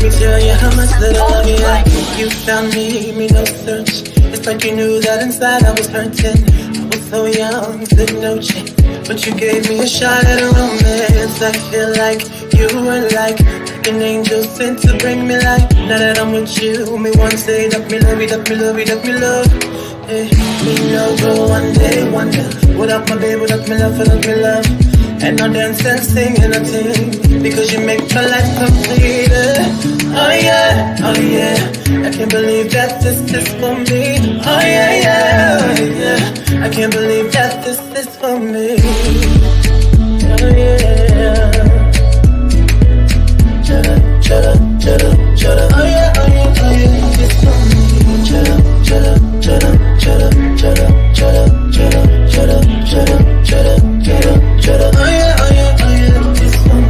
me tell you how much that I love you. You found me no search. It's like you knew that inside I was hurting. I was so young, said no chance, but you gave me a shot at a romance. I feel like you were like an angel sent to bring me life. Now that I'm with you, me one say that me love you, that me love you, that me love. Hey, me no go one day wonder without my baby, without me love, without me love. And I dance and sing and I sing because you make my life complete. Oh yeah, oh yeah, I can't believe that this is for me. Oh yeah, yeah, oh yeah, I can't believe that this is for me. Oh yeah. Chada, chada, chada, chada. Oh yeah, oh yeah, oh yeah, it's for me. Chada, chada, chada, chada, chada, chada, chada, chada, chada, chada, chada, chada. Oh yeah, oh yeah, oh yeah, it's for me.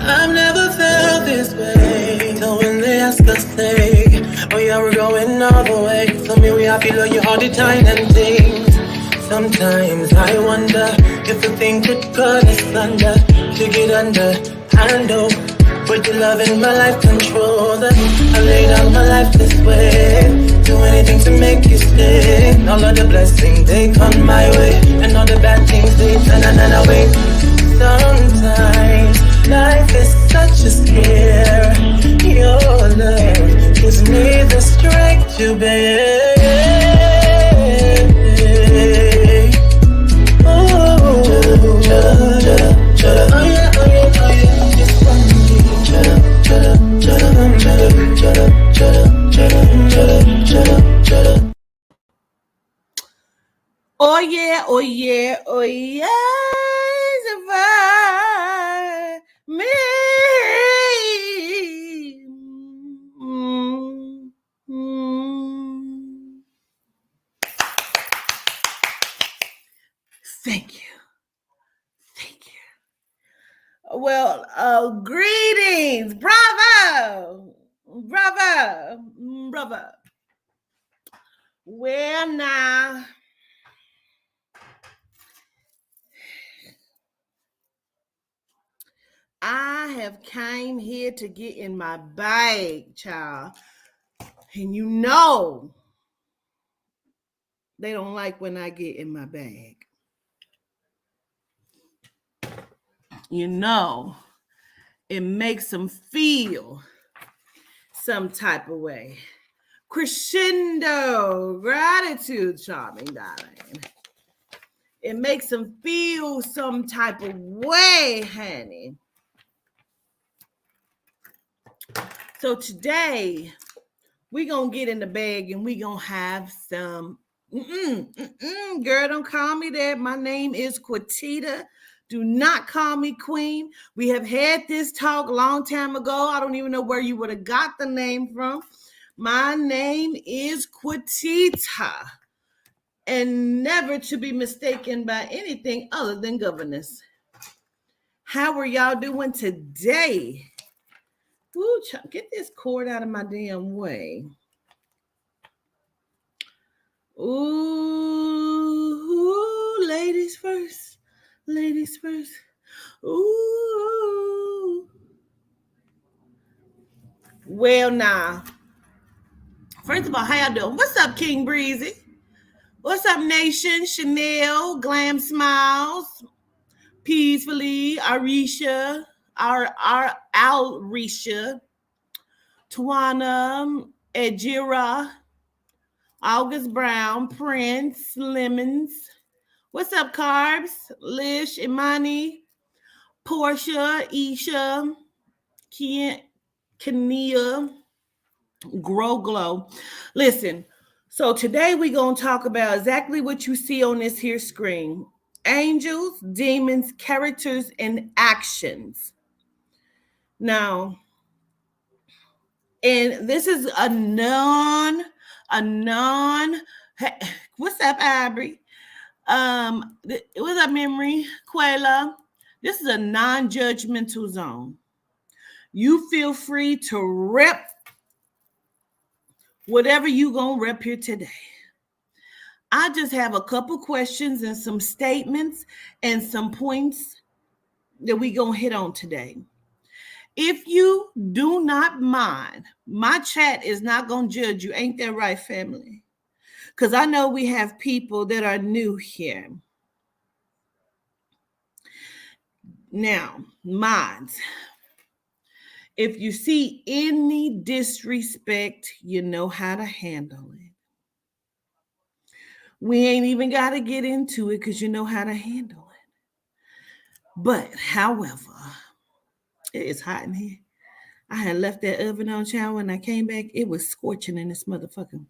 I've never felt this way. So when they ask us, say, oh yeah, we're going all the way. So me, we happy, love you all the time and things. Sometimes I wonder if the thing could cut us under, to get under, I know. But your love in my life control that. I lay down my life this way. Do anything to make you stay. All of the blessings, they come my way. And all the bad things, they turn away. Sometimes life is such a scare. Your love gives me the strength to bear. Oh, oh yeah, oh yeah, oh yeah, it's fun. Oh yeah, oh yeah, oh yeah, survive me. Thank you. Thank you. Well, greetings. Bravo. Bravo. Bravo. Well, now, I have came here to get in my bag, child. And you know, they don't like when I get in my bag. You know, it makes them feel some type of way. Crescendo, gratitude, charming darling. It makes them feel some type of way, honey. So today, we're going to get in the bag and we're going to have some... Girl, don't call me that. My name is Quatita. Do not call me queen. We have had this talk a long time ago. I don't even know where you would have got the name from. My name is Quatita, and never to be mistaken by anything other than governess. How are y'all doing today? Woo, get this cord out of my damn way. Ooh, ladies first. Ladies first. Ooh. Well, now. First of all, how y'all doing? What's up, King Breezy? What's up, Nation? Chanel, Glam Smiles, Peacefully, Arisha, Alrisha, Tawana, Ejira, August Brown, Prince, Lemons. What's up, Carbs? Lish, Imani, Portia, Isha, Kenia, Grow Glow. Listen, so today we're going to talk about exactly what you see on this here screen. Angels, demons, characters, and actions. Now, and this is a non, hey, what's up, Aubrey? What's up, Memory? Quayla? This is a non-judgmental zone. You feel free to rep whatever you gonna rep here today. I just have a couple questions and some statements and some points that we gonna hit on today. If you do not mind, my chat is not going to judge you. Ain't that right, family? Because I know we have people that are new here. Now, minds. If you see any disrespect, you know how to handle it. We ain't even got to get into it because you know how to handle it. But, however, it is hot in here. I had left that oven on, child. When I came back, it was scorching in this motherfucker.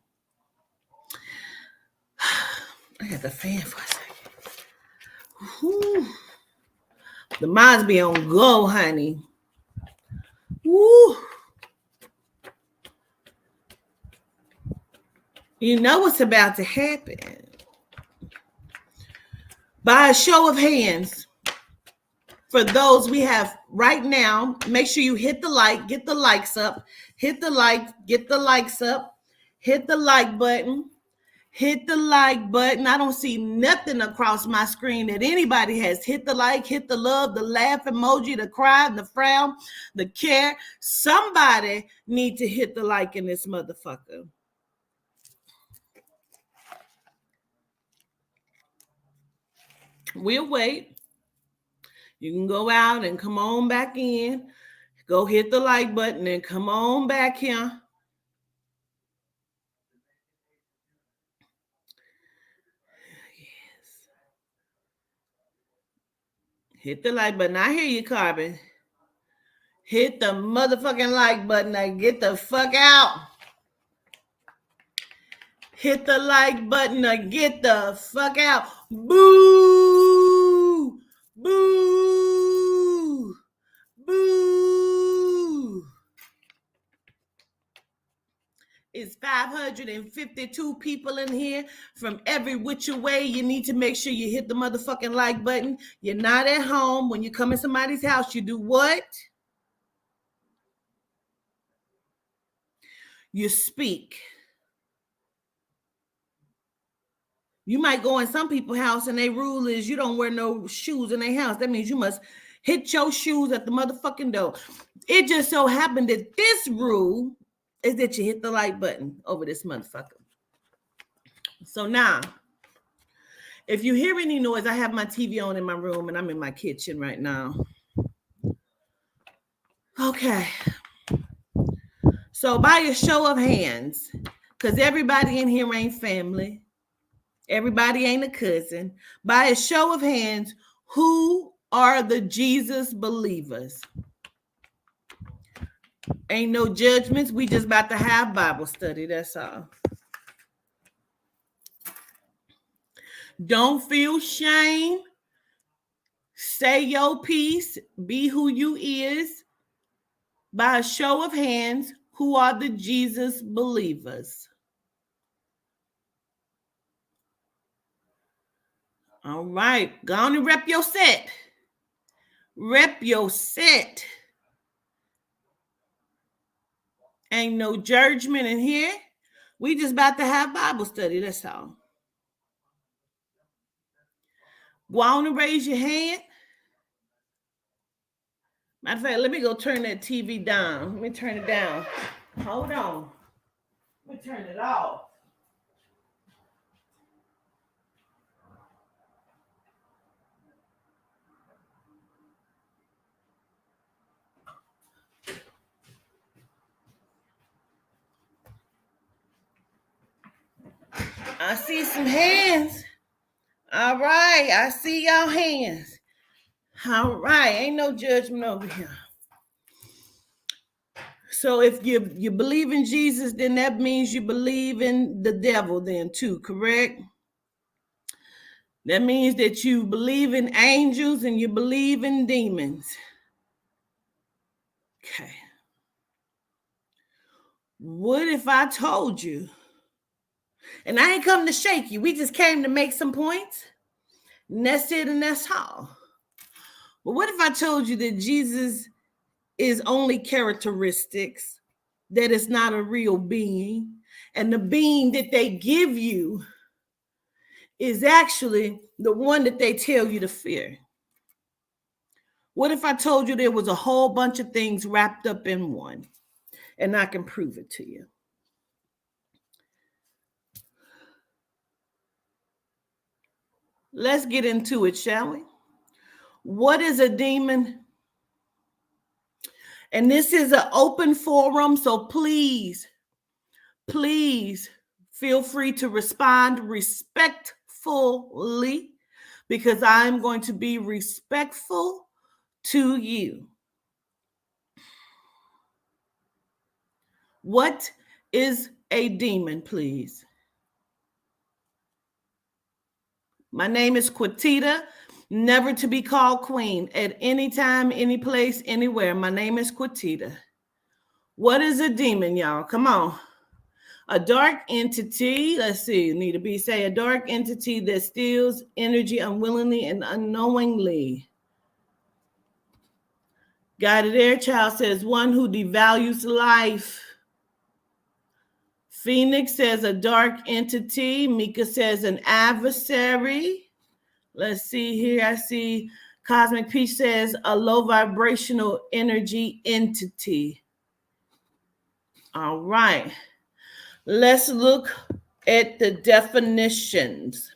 I got the fan for a second. Whew. The minds be on go, honey. Woo. You know what's about to happen. By a show of hands, for those we have right now, make sure you hit the like, get the likes up, hit the like, get the likes up, hit the like button, hit the like button. I don't see nothing across my screen that anybody has hit the like, hit the love, the laugh emoji, the cry, the frown, the care. Somebody need to hit the like in this motherfucker. We'll wait. You can go out and come on back in. Go hit the like button and come on back here. Yes. Hit the like button. I hear you, Carbon. Hit the motherfucking like button and get the fuck out. Hit the like button or get the fuck out. Boo! Boo! Boo! It's 552 people in here from every which way. You need to make sure you hit the motherfucking like button. You're not at home. When you come in somebody's house, you do what? You speak. You might go in some people's house and their rule is you don't wear no shoes in their house. That means you must hit your shoes at the motherfucking door. It just so happened that this rule is that you hit the like button over this motherfucker. So now, if you hear any noise, I have my TV on in my room and I'm in my kitchen right now. Okay. So by a show of hands, because everybody in here ain't family. Everybody ain't a cousin. By a show of hands, who are the Jesus believers? Ain't no judgments. We just about to have Bible study. That's all. Don't feel shame. Say your piece. Be who you is. By a show of hands, who are the Jesus believers? All right. Go on and rep your set. Rep your set. Ain't no judgment in here. We just about to have Bible study. That's all. Go on and raise your hand. Matter of fact, let me go turn that TV down. Let me turn it down. Hold on. Let me turn it off. I see some hands. All right. I see y'all hands. All right. Ain't no judgment over here. So if you believe in Jesus, then that means you believe in the devil then too, correct? That means that you believe in angels and you believe in demons. Okay. What if I told you? And I ain't come to shake you. We just came to make some points. And that's it and that's all. But what if I told you that Jesus is only characteristics, that it's not a real being, and the being that they give you is actually the one that they tell you to fear? What if I told you there was a whole bunch of things wrapped up in one? And I can prove it to you. Let's get into it, shall we? What is a demon? And this is an open forum, so please feel free to respond respectfully, because I'm going to be respectful to you. What is a demon, please? My name is Quatita, never to be called queen, at any time, any place, anywhere. My name is Quatita. What is a demon, y'all? Come on. A dark entity, let's see, need to be say a dark entity that steals energy unwillingly and unknowingly. Got it there. Child says one who devalues life. Phoenix says a dark entity. Mika says an adversary. Let's see here. I see Cosmic Peace says a low vibrational energy entity. All right. Let's look at the definitions.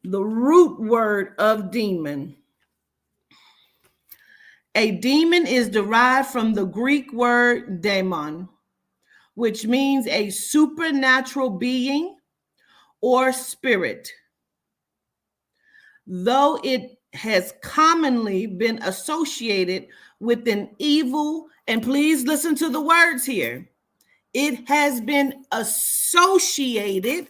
The root word of demon. A demon is derived from the Greek word daemon, which means a supernatural being or spirit. Though it has commonly been associated with an evil, and please listen to the words here, it has been associated,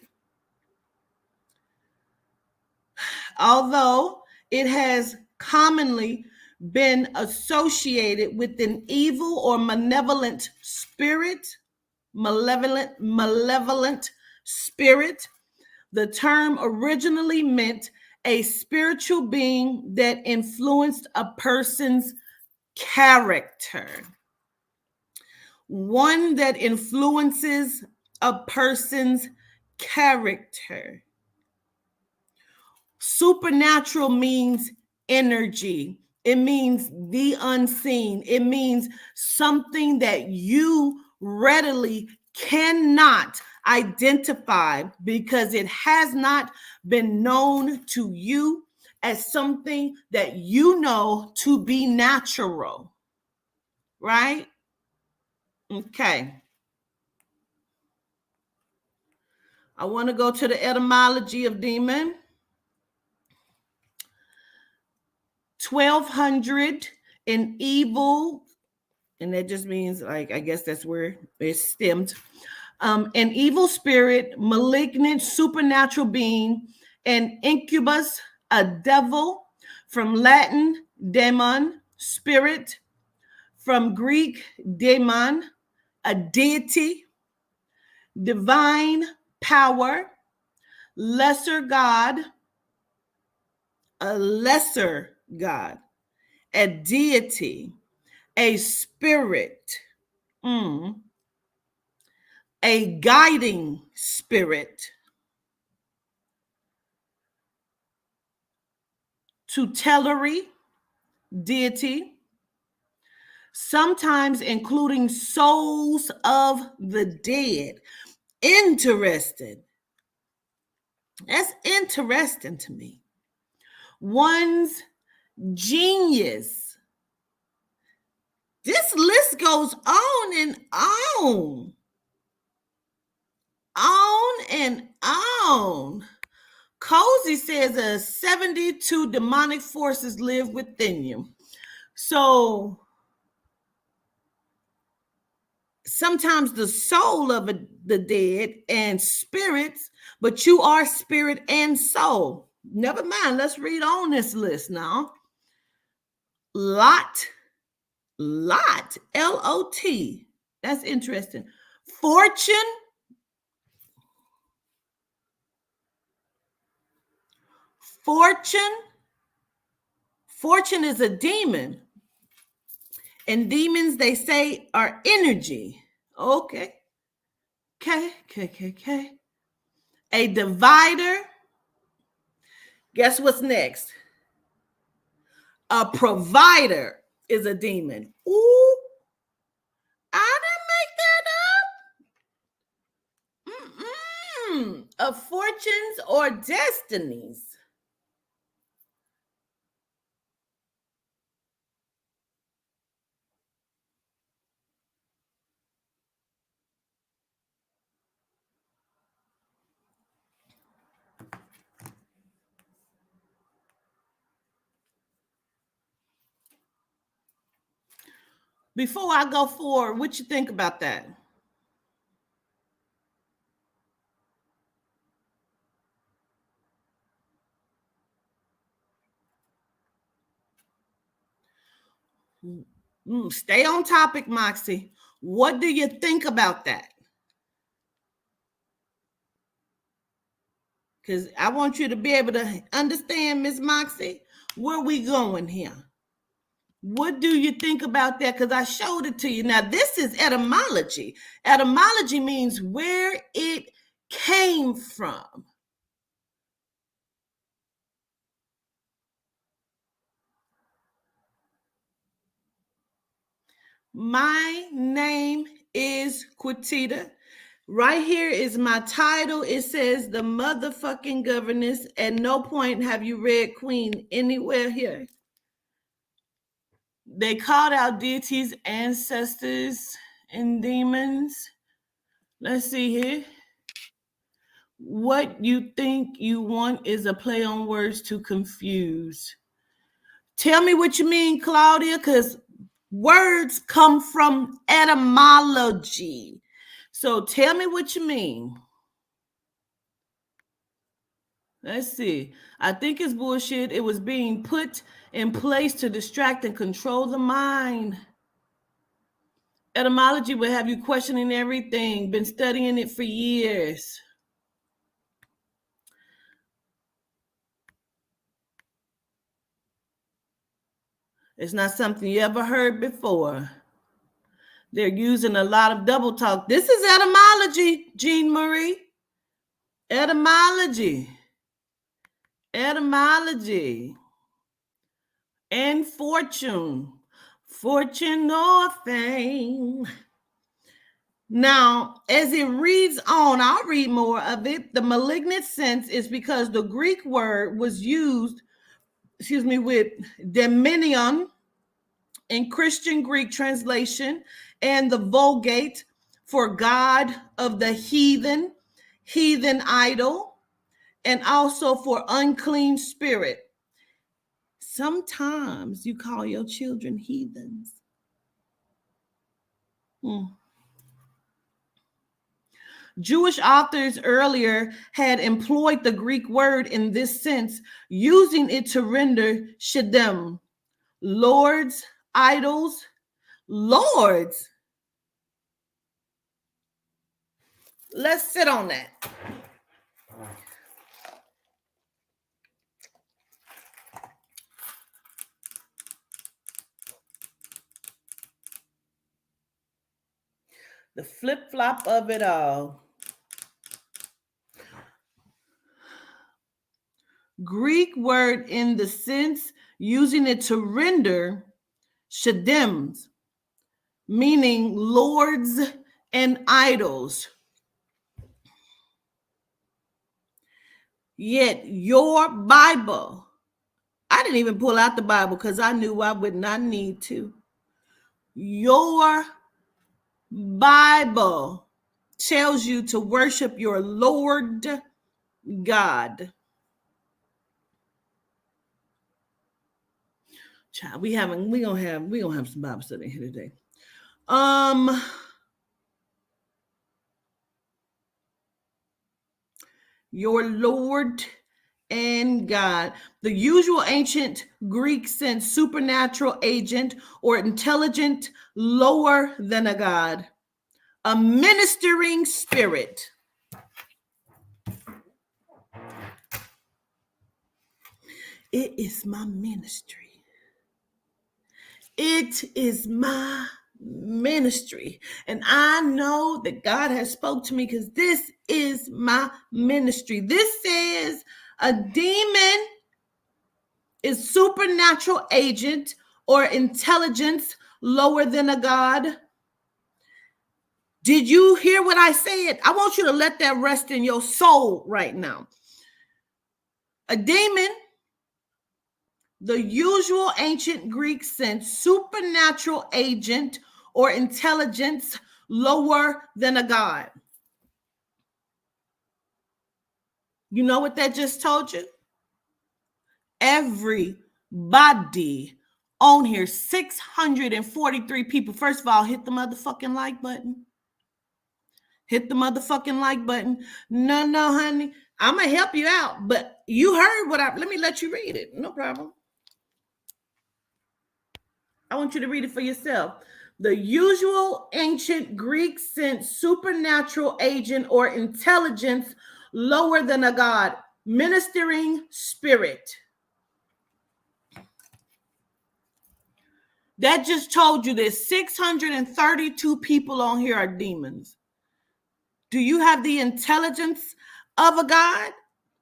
although it has commonly been associated with an evil or malevolent spirit, malevolent spirit. The term originally meant a spiritual being that influenced a person's character. One that influences a person's character. Supernatural means energy. It means the unseen. It means something that you readily cannot identify because it has not been known to you as something that you know to be natural. Right? Okay. I want to go to the etymology of demon. 1200 in evil, and that just means, like, I guess that's where it stemmed. An evil spirit, malignant, supernatural being, an incubus, a devil, from Latin, daemon, spirit, from Greek, daemon, a deity, divine power, lesser god, a lesser god, a deity, a spirit, a guiding spirit, tutelary deity, sometimes including souls of the dead. Interesting. That's interesting to me. One's genius. This list goes on and on. On and on. Cozy says 72 demonic forces live within you. So sometimes the soul of the dead and spirits, but you are spirit and soul. Never mind. Let's read on this list now. Lot, L-O-T. That's interesting. Fortune. Fortune is a demon. And demons, they say, are energy. Okay. A divider. Guess what's next? A provider is a demon. Ooh, I didn't make that up. Of fortunes or destinies. Before I go forward, what you think about that? Stay on topic, Moxie. What do you think about that? Because I want you to be able to understand, Miss Moxie, where we going here. What do you think about that? Because I showed it to you. Now, this is etymology. Etymology means where it came from. My name is Quitita. Right here is my title. It says the motherfucking governess. At no point have you read Queen anywhere here. They called out deities, ancestors, and demons. Let's see here. What you think you want is a play on words to confuse. Tell me what you mean, Claudia, because words come from etymology. So tell me what you mean. Let's see. I think it's bullshit. It was being put in place to distract and control the mind. Etymology will have you questioning everything. Been studying it for years. It's not something you ever heard before. They're using a lot of double talk. This is etymology, Jean Marie. Etymology. Etymology. And fortune. Fortune or fame. Now, as it reads on, I'll read more of it. The malignant sense is because the Greek word was used, with daimonion in Christian Greek translation and the Vulgate for God of the heathen, heathen idol, and also for unclean spirit. Sometimes you call your children heathens. Jewish authors earlier had employed the Greek word in this sense, using it to render shedem, lords, idols, lords. Let's sit on that. The flip-flop of it all. Greek word in the sense, using it to render shedems, meaning lords and idols. Yet your Bible, I didn't even pull out the Bible because I knew I would not need to. Your Bible tells you to worship your Lord God. Child, we gonna have some Bible study here today. Your Lord and God. The usual ancient Greek sense, supernatural agent or intelligent lower than a God, a ministering spirit. It is my ministry. It is my ministry. And I know that God has spoke to me because this is my ministry. This says a demon Is supernatural agent or intelligence lower than a god? Did you hear what I said? I want you to let that rest in your soul right now. A demon, the usual ancient Greek sense, supernatural agent or intelligence lower than a god. You know what that just told you? Everybody on here, 643 people. First of all, hit the motherfucking like button. Hit the motherfucking like button. No, honey. I'm going to help you out. But you heard let me let you read it. No problem. I want you to read it for yourself. The usual ancient Greek sense, supernatural agent or intelligence lower than a god, ministering spirit. That just told you that 632 people on here are demons. Do you have the intelligence of a god?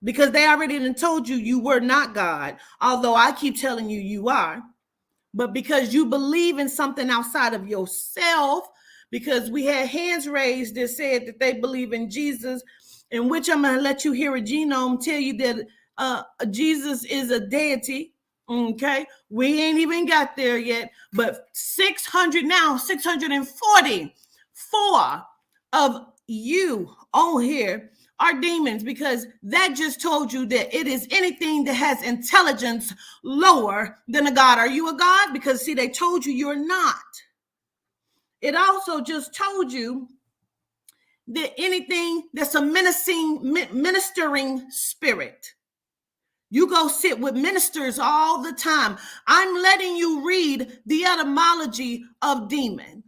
Because they already done told you you were not God, although I keep telling you you are. But because you believe in something outside of yourself, because we had hands raised that said that they believe in Jesus, in which I'm going to let you hear a genome tell you that Jesus is a deity. Okay, we ain't even got there yet, but 644 of you on here are demons, because that just told you that it is anything that has intelligence lower than a god. Are you a god? Because see, they told you you're not. It also just told you that anything that's a ministering spirit. You go sit with ministers all the time. I'm letting you read the etymology of demon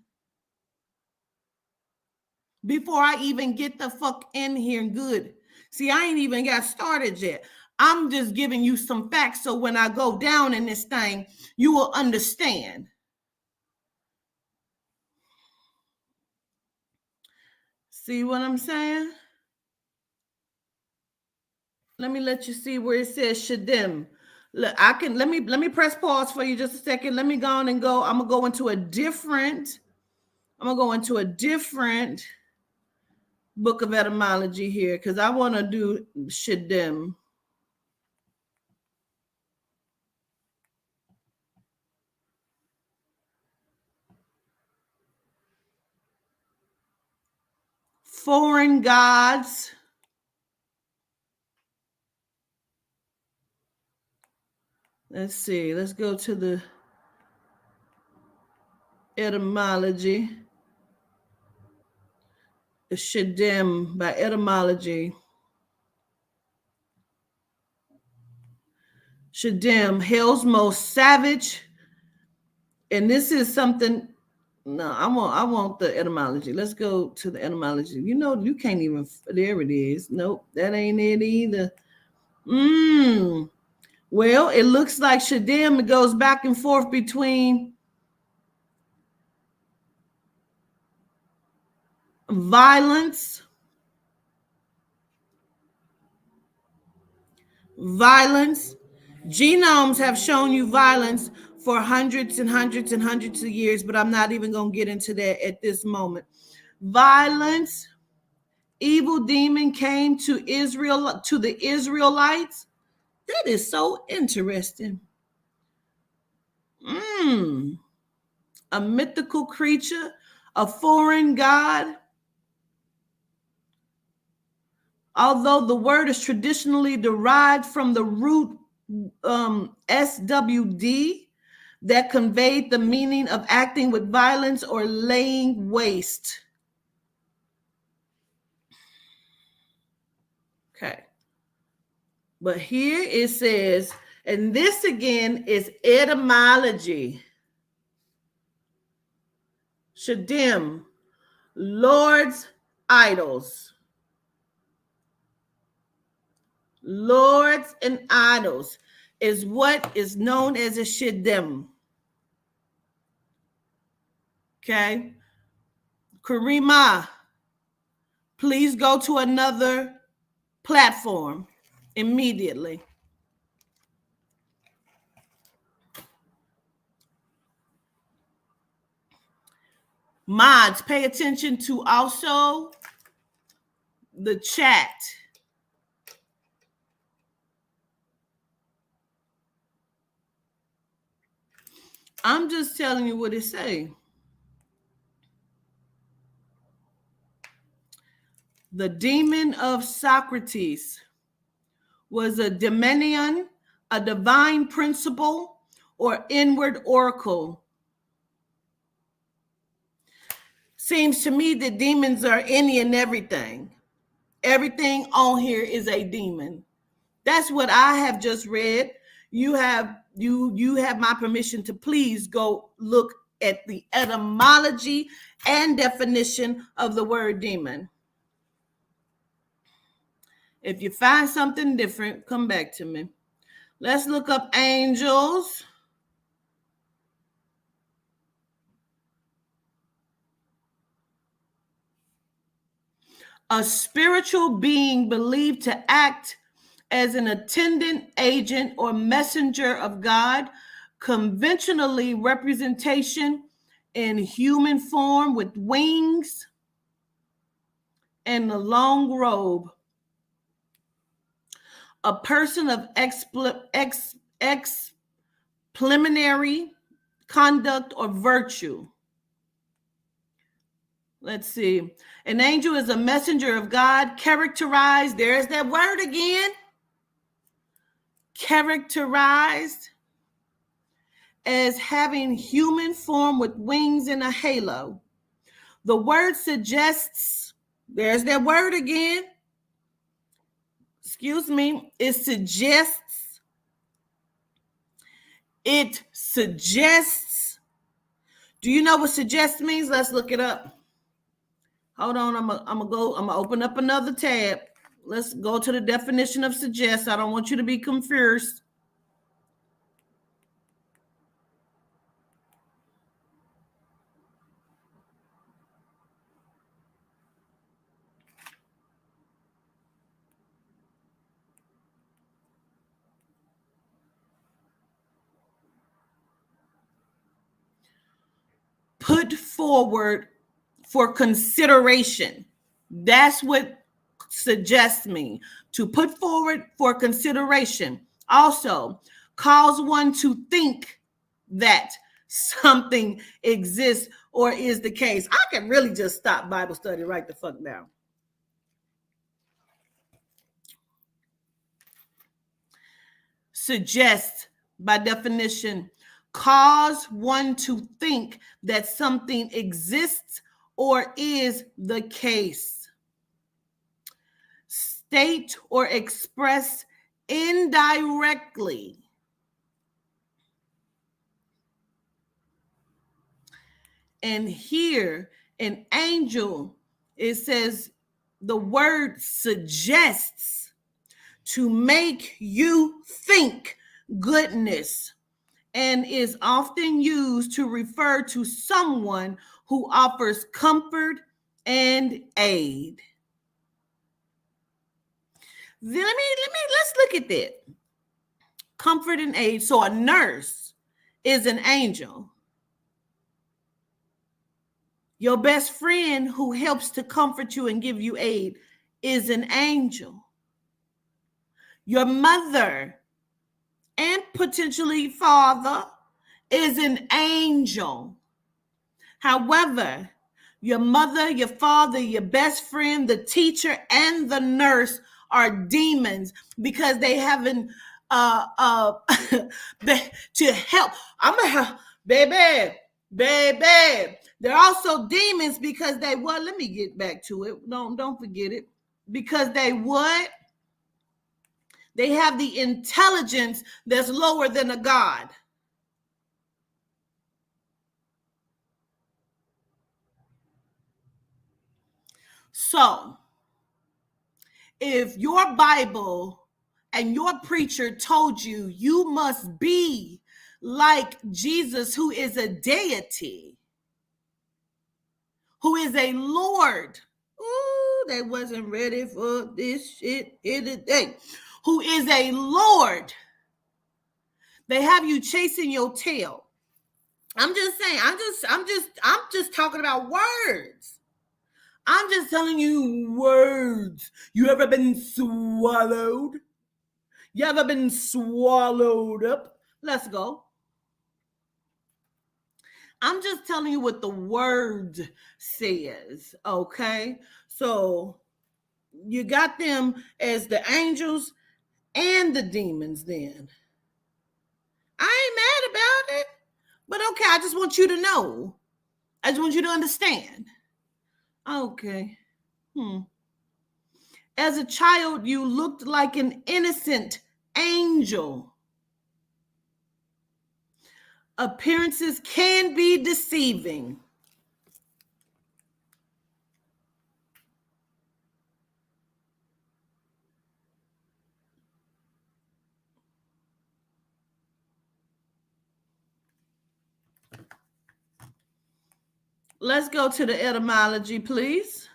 before I even get the fuck in here good. See, I ain't even got started yet. I'm just giving you some facts so when I go down in this thing, you will understand. See what I'm saying? Let me let you see where it says Shadim. Look, let me press pause for you just a second. Let me go on and go. I'm gonna go into a different book of etymology here because I want to do Shadim. Foreign gods. Let's see. Let's go to the etymology. The Shadim by etymology. Shadim, hell's most savage. And this is something. No, I want the etymology. Let's go to the etymology. You know, you can't even. There it is. Nope, that ain't it either. Well, it looks like Shadim, it goes back and forth between violence, Genomes have shown you violence for hundreds and hundreds and hundreds of years, but I'm not even going to get into that at this moment. Violence, evil demon came to Israel, to the Israelites. That is so interesting. A mythical creature, a foreign god. Although the word is traditionally derived from the root SWD that conveyed the meaning of acting with violence or laying waste. Okay. But here it says, and this again is etymology. Shadim, lords, idols. Lords and idols is what is known as a Shadim. Okay. Karima, please go to another platform immediately. Mods, pay attention to also the chat. I'm just telling you what it say. The demon of Socrates was a daemonion, a divine principle, or inward oracle. Seems to me that demons are any and everything. Everything on here is a demon. That's what I have just read. You have my permission to please go look at the etymology and definition of the word demon. If you find something different, come back to me. Let's look up angels. A spiritual being believed to act as an attendant, agent, or messenger of God, conventionally representation in human form with wings and a long robe. A person of exemplary conduct or virtue. Let's see. An angel is a messenger of God, characterized, there's that word again, characterized as having human form with wings and a halo. The word suggests, there's that word again, it suggests. Do you know what suggest means? Let's look it up. Hold on, I'm gonna open up another tab. Let's go to the definition of suggest. I don't want you to be confused. Put forward for consideration. That's what suggest me. To put forward for consideration. Also, cause one to think that something exists or is the case. I can really just stop Bible study right the fuck now. Suggest, by definition, cause one to think that something exists or is the case. State or express indirectly. And here, an angel, it says the word suggests to make you think goodness, and is often used to refer to someone who offers comfort and aid. Let's look at that. Comfort and aid. So a nurse is an angel. Your best friend who helps to comfort you and give you aid is an angel. Your mother and potentially father is an angel. However, your mother, your father, your best friend, the teacher, and the nurse are demons because they haven't to help. Baby. They're also demons because they what? Let me get back to it. Don't forget it. Because they what? They have the intelligence that's lower than a god. So, if your Bible and your preacher told you you must be like Jesus, who is a deity, who is a Lord, ooh, they wasn't ready for this shit here today, who is a Lord, they have you chasing your tail. I'm just saying, I'm just talking about words. I'm just telling you words. You ever been swallowed? You ever been swallowed up? Let's go. I'm just telling you what the word says, okay? So you got them as the angels and the demons then. I ain't mad about it, but okay, I just want you to know. I just want you to understand. Okay. As a child, you looked like an innocent angel. Appearances can be deceiving. Let's go to the etymology, please.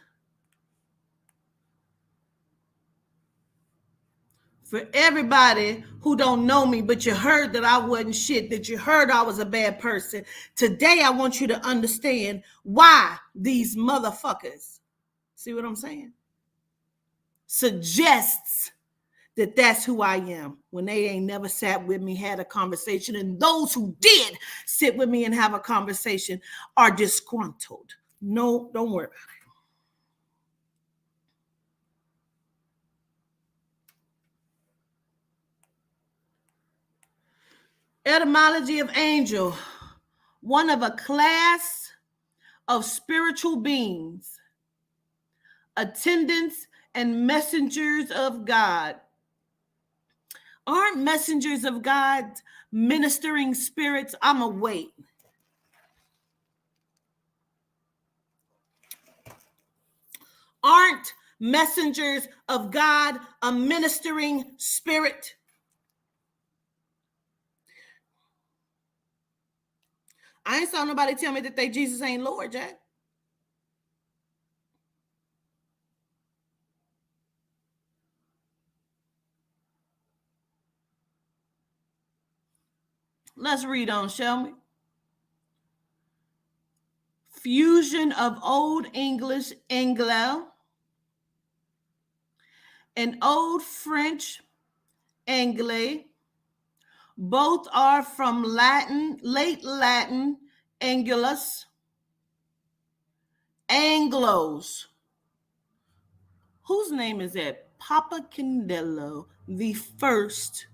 For everybody who don't know me, but you heard that I wasn't shit, that you heard I was a bad person, today I want you to understand why these motherfuckers, see what I'm saying, suggests that that's who I am when they ain't never sat with me, had a conversation, and those who did sit with me and have a conversation are disgruntled. No, don't worry about it. Etymology of angel, one of a class of spiritual beings, attendants and messengers of God. Aren't messengers of God ministering spirits? I'm a wait. Aren't messengers of God a ministering spirit? I ain't saw nobody tell me that they Jesus ain't Lord, Jack. Let's read on, shall we? Fusion of Old English Anglo and Old French Anglais. Both are from Latin, late Latin, Angulus, Anglos. Whose name is that? Papa Candello the first.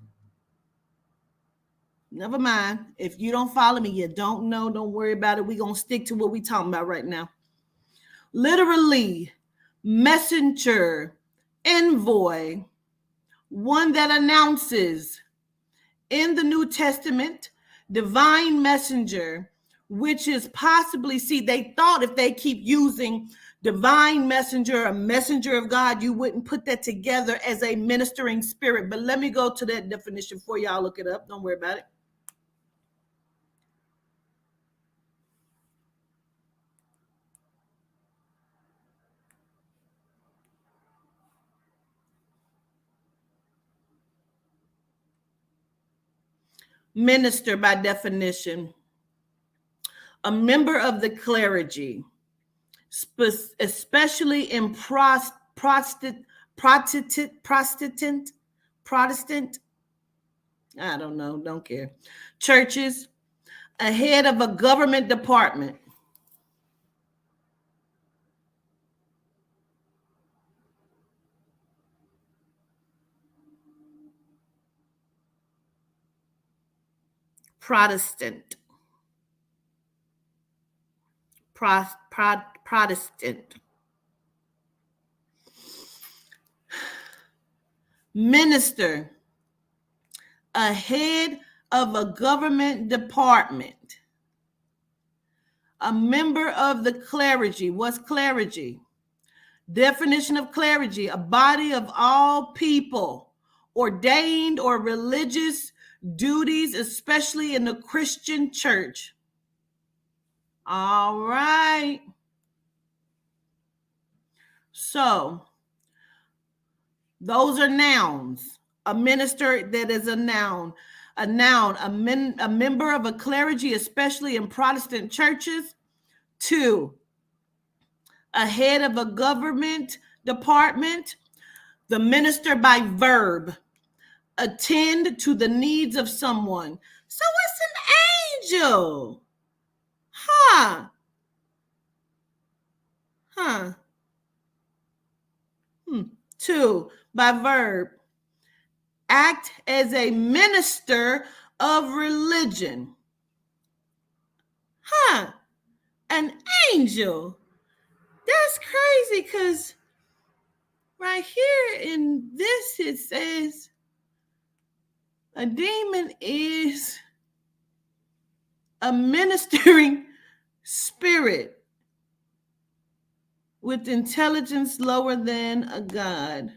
Never mind. If you don't follow me, you don't know. Don't worry about it. We're going to stick to what we're talking about right now. Literally, messenger, envoy, one that announces. In the New Testament, divine messenger, which is possibly, see, they thought if they keep using divine messenger, a messenger of God, you wouldn't put that together as a ministering spirit. But let me go to that definition for y'all. Look it up. Don't worry about it. Minister, by definition, a member of the clergy, especially in Protestant, I don't know, don't care, churches, ahead of a government department. Protestant. Protestant. Minister, ahead of a government department. A member of the clergy. What's clergy? Definition of clergy, a body of all people ordained or religious duties, especially in the Christian church. All right. So, those are nouns. A minister, that is a noun. A noun, a member of a clergy, especially in Protestant churches. 2, a head of a government department. The minister by verb, attend to the needs of someone. So it's an angel. Huh. 2, by verb, act as a minister of religion. An angel. That's crazy because right here in this it says a demon is a ministering spirit with intelligence lower than a god.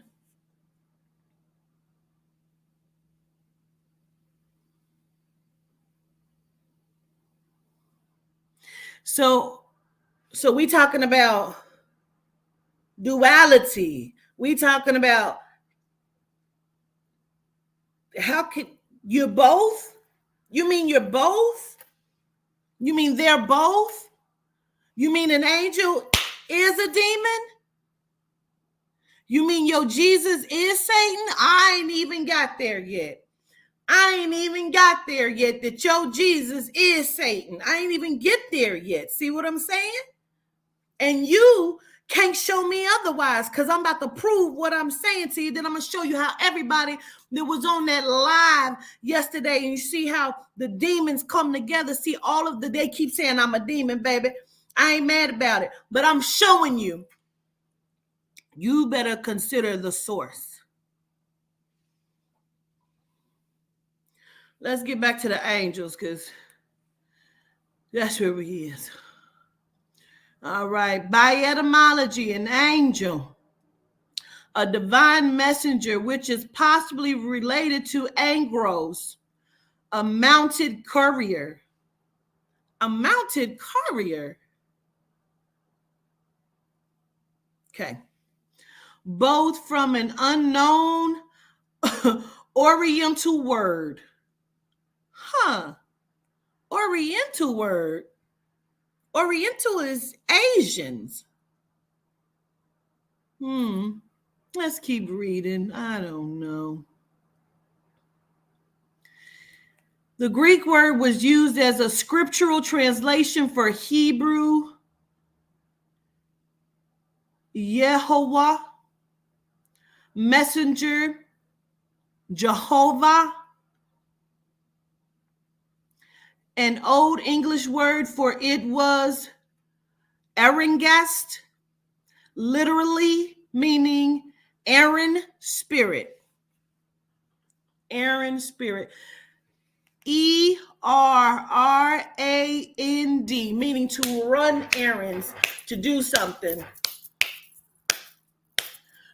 So we talking about duality. We talking about how can you're both? You mean you're both? You mean they're both? You mean an angel is a demon? You mean your Jesus is Satan? I ain't even got there yet. That your Jesus is Satan. I ain't even get there yet. See what I'm saying? And you can't show me otherwise because I'm about to prove what I'm saying to you. Then I'm going to show you how everybody that was on that live yesterday, and you see how the demons come together. See they keep saying I'm a demon, baby. I ain't mad about it, but I'm showing you. You better consider the source. Let's get back to the angels because that's where we is. All right. By etymology, an angel, a divine messenger, which is possibly related to angros, a mounted courier. A mounted courier. Okay. Both from an unknown Oriental word. Oriental word. Oriental is Asians. Let's keep reading. I don't know. The Greek word was used as a scriptural translation for Hebrew Yehovah, messenger, Jehovah. An Old English word for it was Erengast, literally meaning Aaron spirit. Aaron spirit. ERRAND, meaning to run errands, to do something.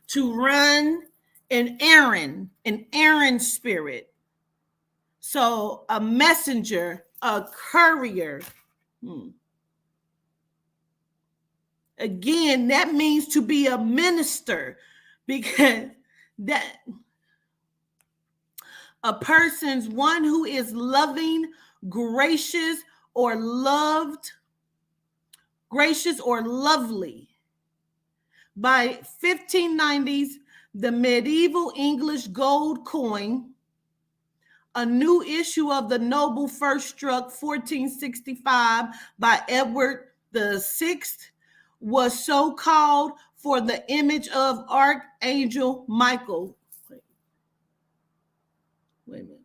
To run an errand spirit. So a messenger, a courier. Again, that means to be a minister, because that a person's one who is loving, gracious, or loved, gracious or lovely. By 1590s, the medieval English gold coin, a new issue of the Noble first struck 1465 by Edward VI, was so called for the image of Archangel Michael. Wait a minute.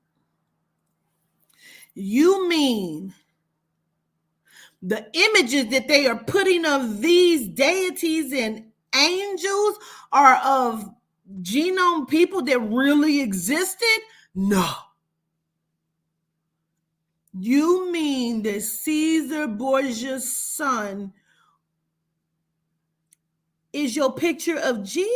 You mean the images that they are putting of these deities and angels are of genome people that really existed? No. You mean that Caesar Borgia's son is your picture of Jesus?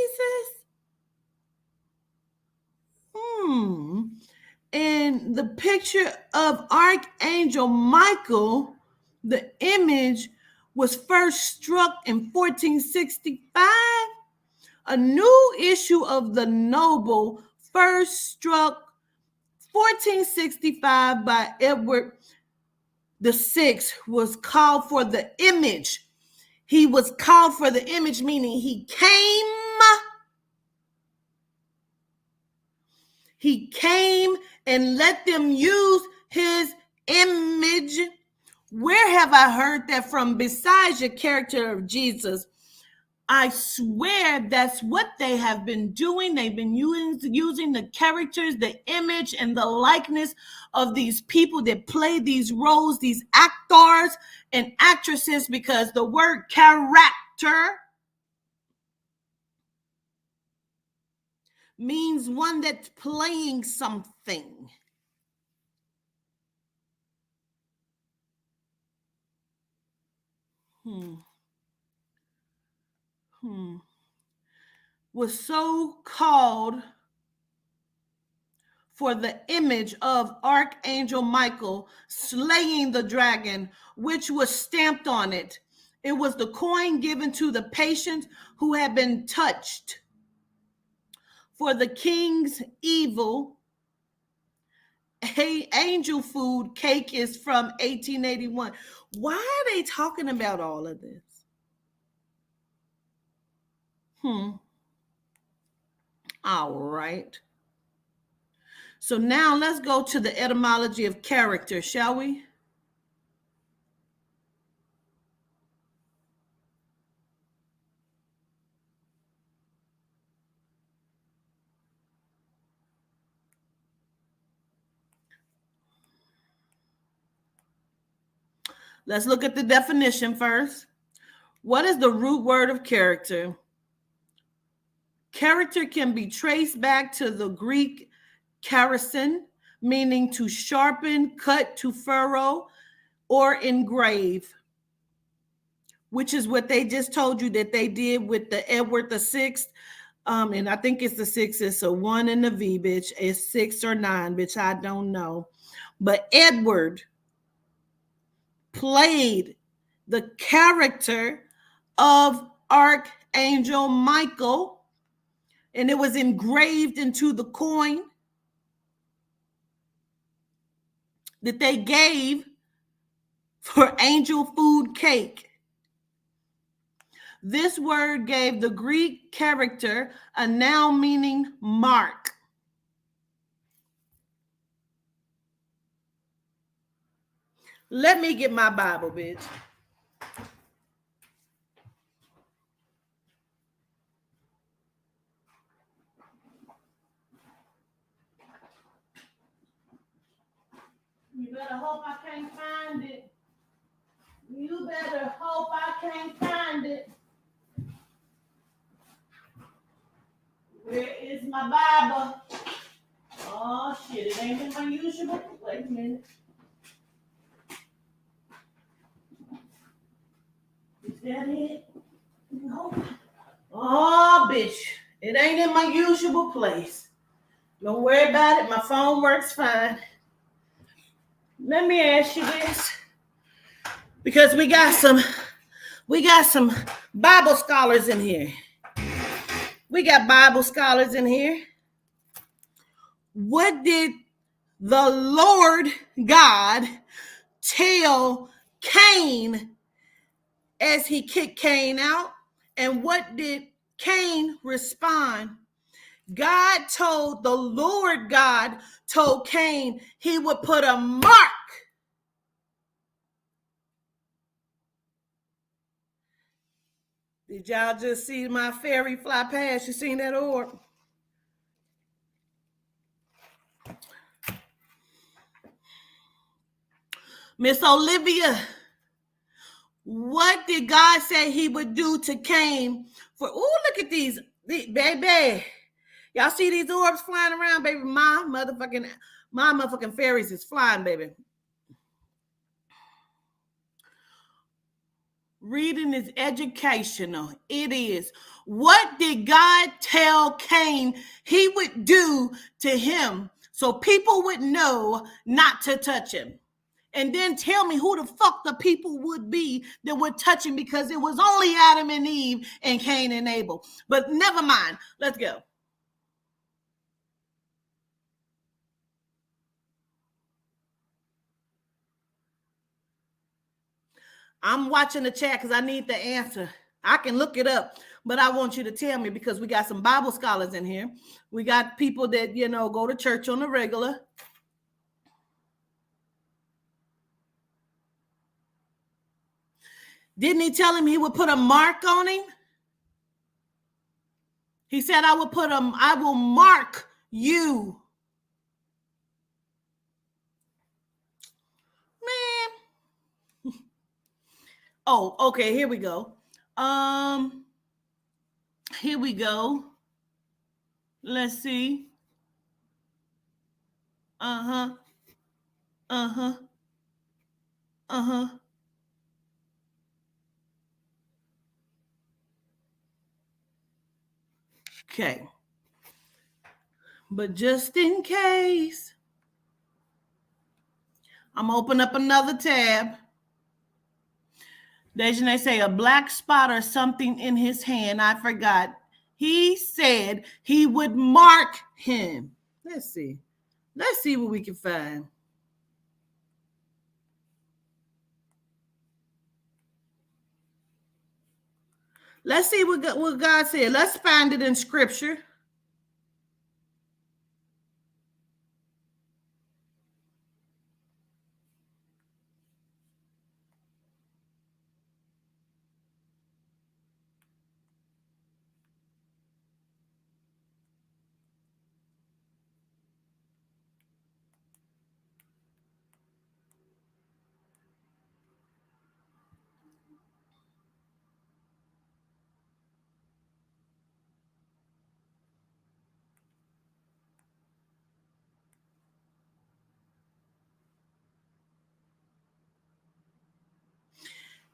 And the picture of Archangel Michael, the image was first struck in 1465. A new issue of the Noble first struck 1465 by Edward VI was called for the image. He was called for the image, meaning he came and let them use his image. Where have I heard that from besides your character of Jesus? I swear that's what they have been doing. They've been using the characters, the image, and the likeness of these people that play these roles, these actors and actresses, because the word character means one that's playing something. Was so called for the image of Archangel Michael slaying the dragon, which was stamped on it. It was the coin given to the patient who had been touched. For the king's evil, angel food cake is from 1881. Why are they talking about all of this? All right. So now let's go to the etymology of character, shall we? Let's look at the definition first. What is the root word of character? Character can be traced back to the Greek charison, meaning to sharpen, cut, to furrow, or engrave, which is what they just told you that they did with the Edward VI. And I think it's the 6. It's a 1 in the V, bitch. It's 6 or 9, bitch. I don't know. But Edward played the character of Archangel Michael, and it was engraved into the coin that they gave for angel food cake. This word gave the Greek character a noun meaning mark. Let me get my Bible, bitch. You better hope I can't find it. You better hope I can't find it. Where is my Bible? Oh, shit. It ain't in my usual. Wait a minute. Is that it? No. Oh, bitch. It ain't in my usual place. Don't worry about it. My phone works fine. Let me ask you this. Because we got some Bible scholars in here. We got Bible scholars in here. What did the Lord God tell Cain as he kicked Cain out? And what did Cain respond? The Lord God told Cain he would put a mark. Did y'all just see my fairy fly past? You seen that orb? Miss Olivia, what did God say he would do to Cain for? Oh, look at these, baby. Y'all see these orbs flying around, baby? My motherfucking fairies is flying, baby. Reading is educational. It is. What did God tell Cain he would do to him so people would know not to touch him? And then tell me who the fuck the people would be that would touch him, because it was only Adam and Eve and Cain and Abel. But never mind. Let's go. I'm watching the chat because I need the answer. I can look it up, but I want you to tell me because we got some Bible scholars in here. We got people that, go to church on the regular. Didn't he tell him he would put a mark on him? He said, I will mark you. Man. Oh, okay, here we go. Here we go. Let's see. Uh-huh. Uh-huh. Uh-huh. Okay. But just in case, I'm open up another tab. They say a black spot or something in his hand. I forgot. He said he would mark him. Let's see. Let's see what we can find. Let's see what God said. Let's find it in scripture.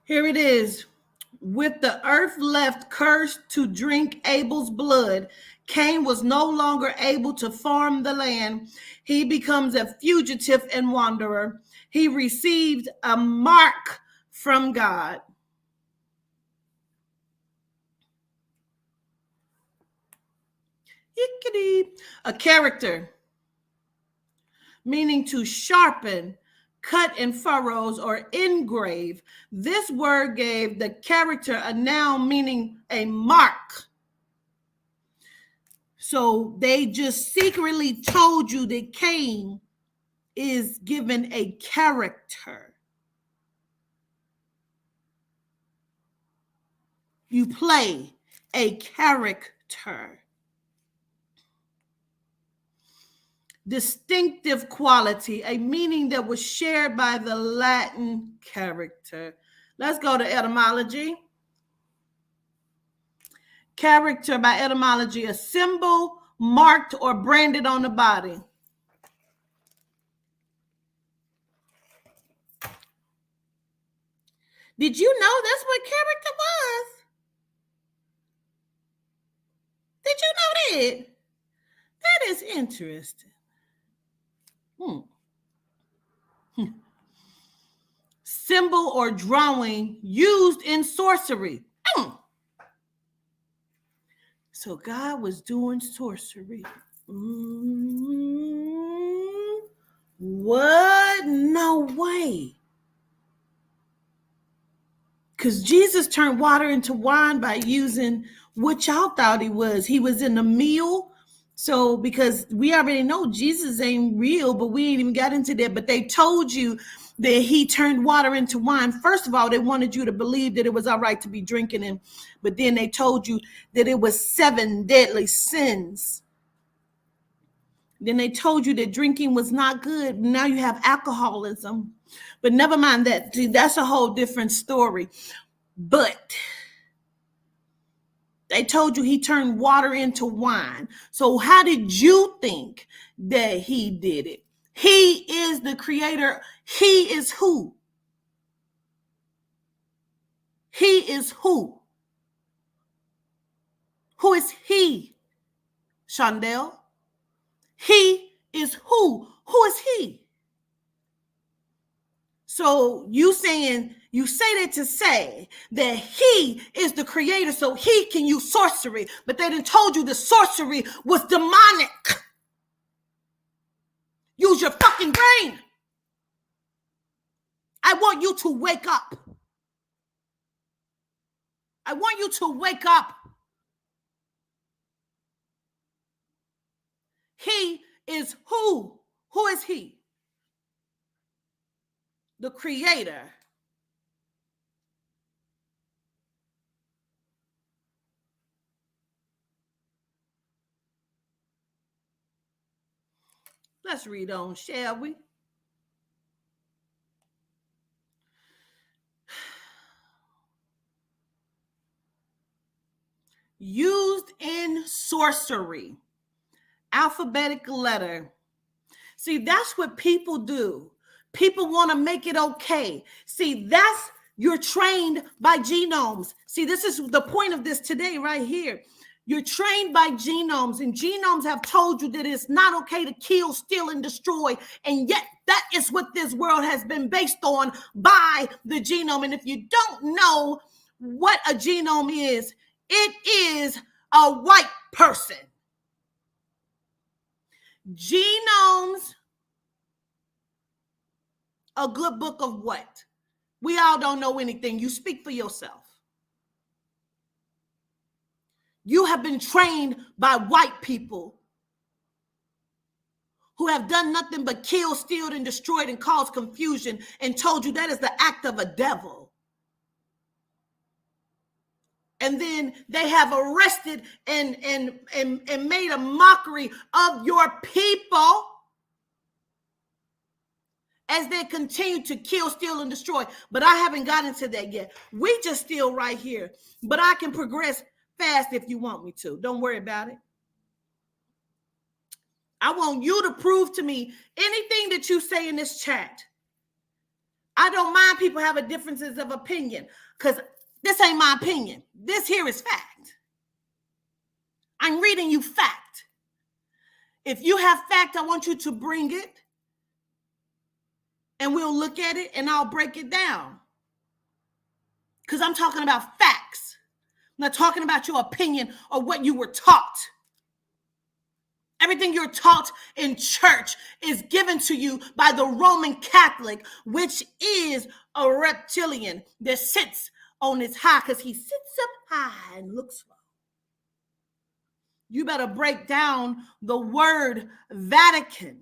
Here it is. With the earth left cursed to drink Abel's blood, Cain was no longer able to farm the land. He becomes a fugitive and wanderer. He received a mark from God. A character, meaning to sharpen, cut in furrows, or engrave. This word gave the character a noun meaning a mark. So they just secretly told you that Cain is given a character. You play a character. Distinctive quality, a meaning that was shared by the Latin character. Let's go to etymology. Character by etymology, a symbol marked or branded on the body. Did you know that's what character was? Did you know that? That is interesting. Symbol or drawing used in sorcery. So God was doing sorcery. What? No way. Because Jesus turned water into wine by using what y'all thought he was. He was in a meal. So because we already know Jesus ain't real, but we ain't even got into that. But they told you that he turned water into wine. First of all, they wanted you to believe that it was all right to be drinking him. But then they told you that it was 7 deadly sins. Then they told you that drinking was not good. Now you have alcoholism. But never mind that. That's a whole different story. But they told you he turned water into wine. So how did you think that he did it? He is the creator. He is who? He is who? Who is he? Shondell? He is who? Who is he? So you say that to say that he is the creator, so he can use sorcery, but they done told you the sorcery was demonic. Use your fucking brain. I want you to wake up. I want you to wake up. He is who? Who is he? The creator. Let's read on, shall we? Used in sorcery. Alphabetical letter. See, that's what people do. People want to make it okay. See, that's, you're trained by genomes. See, this is the point of this today right here. You're trained by genomes, and genomes have told you that it's not okay to kill, steal, and destroy. And yet that is what this world has been based on by the genome. And if you don't know what a genome is, it is a white person. Genomes, a good book of what? We all don't know anything. You speak for yourself. You have been trained by white people who have done nothing but kill, steal, and destroyed and caused confusion, and told you that is the act of a devil. And then they have arrested and made a mockery of your people as they continue to kill, steal, and destroy. But I haven't gotten to that yet. We just still right here. But I can progress fast if you want me to. Don't worry about it. I want you to prove to me anything that you say in this chat. I don't mind people having differences of opinion, because this ain't my opinion. This here is fact. I'm reading you fact. If you have fact, I want you to bring it, and we'll look at it, and I'll break it down. Because I'm talking about facts. I'm not talking about your opinion or what you were taught. Everything you're taught in church is given to you by the Roman Catholic, which is a reptilian that sits on his high, because he sits up high and looks low. You better break down the word Vatican.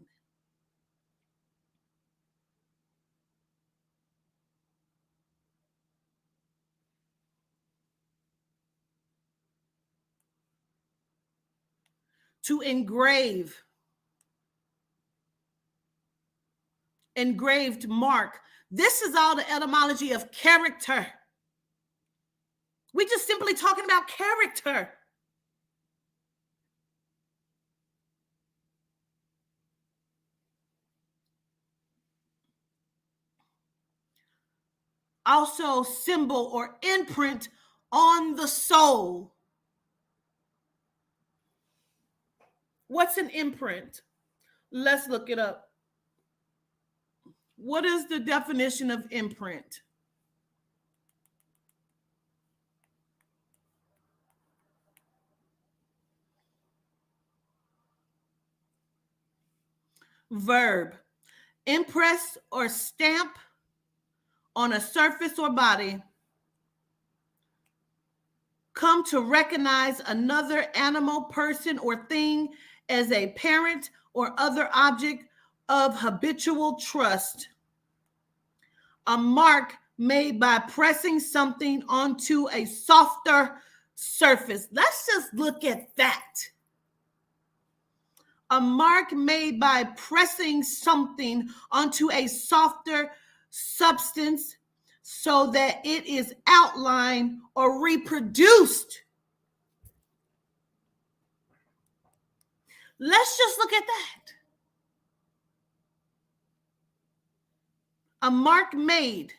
To engrave. Engraved mark. This is all the etymology of character. We're just simply talking about character. Also, symbol or imprint on the soul. What's an imprint? Let's look it up. What is the definition of imprint? Verb. Impress or stamp on a surface or body. Come to recognize another animal, person, or thing as a parent or other object of habitual trust. A mark made by pressing something onto a softer surface. Let's just look at that. A mark made by pressing something onto a softer substance so that it is outlined or reproduced. Let's just look at that. A mark made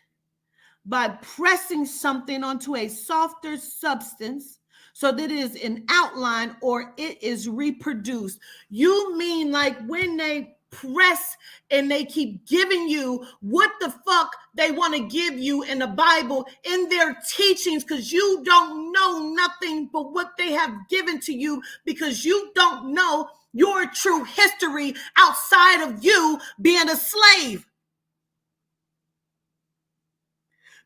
by pressing something onto a softer substance so that it is an outline or it is reproduced. You mean like when they press and they keep giving you what the fuck they want to give you in the Bible in their teachings, because you don't know nothing but what they have given to you, because you don't know your true history outside of you being a slave.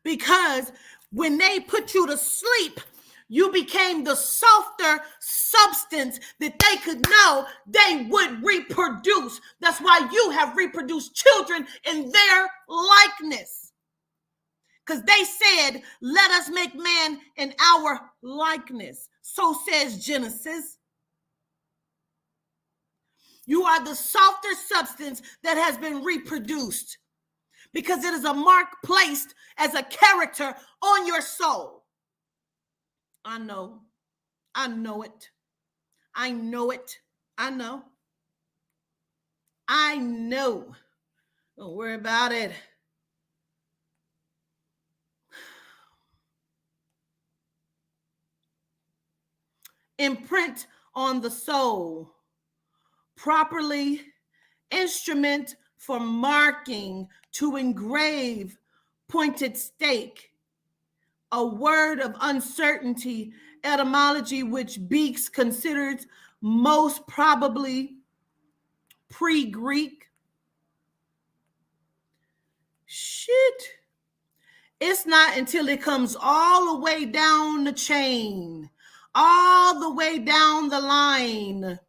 Because when they put you to sleep, you became the softer substance that they could know they would reproduce. That's why you have reproduced children in their likeness. Because they said, let us make man in our likeness. So says Genesis. You are the softer substance that has been reproduced because it is a mark placed as a character on your soul. I know. I know it. I know it. I know. I know. Don't worry about it. Imprint on the soul. Properly instrument for marking, to engrave, pointed stake. A word of uncertainty, etymology, which Beeks considers most probably pre-Greek. Shit. It's not until it comes all the way down the chain, all the way down the line,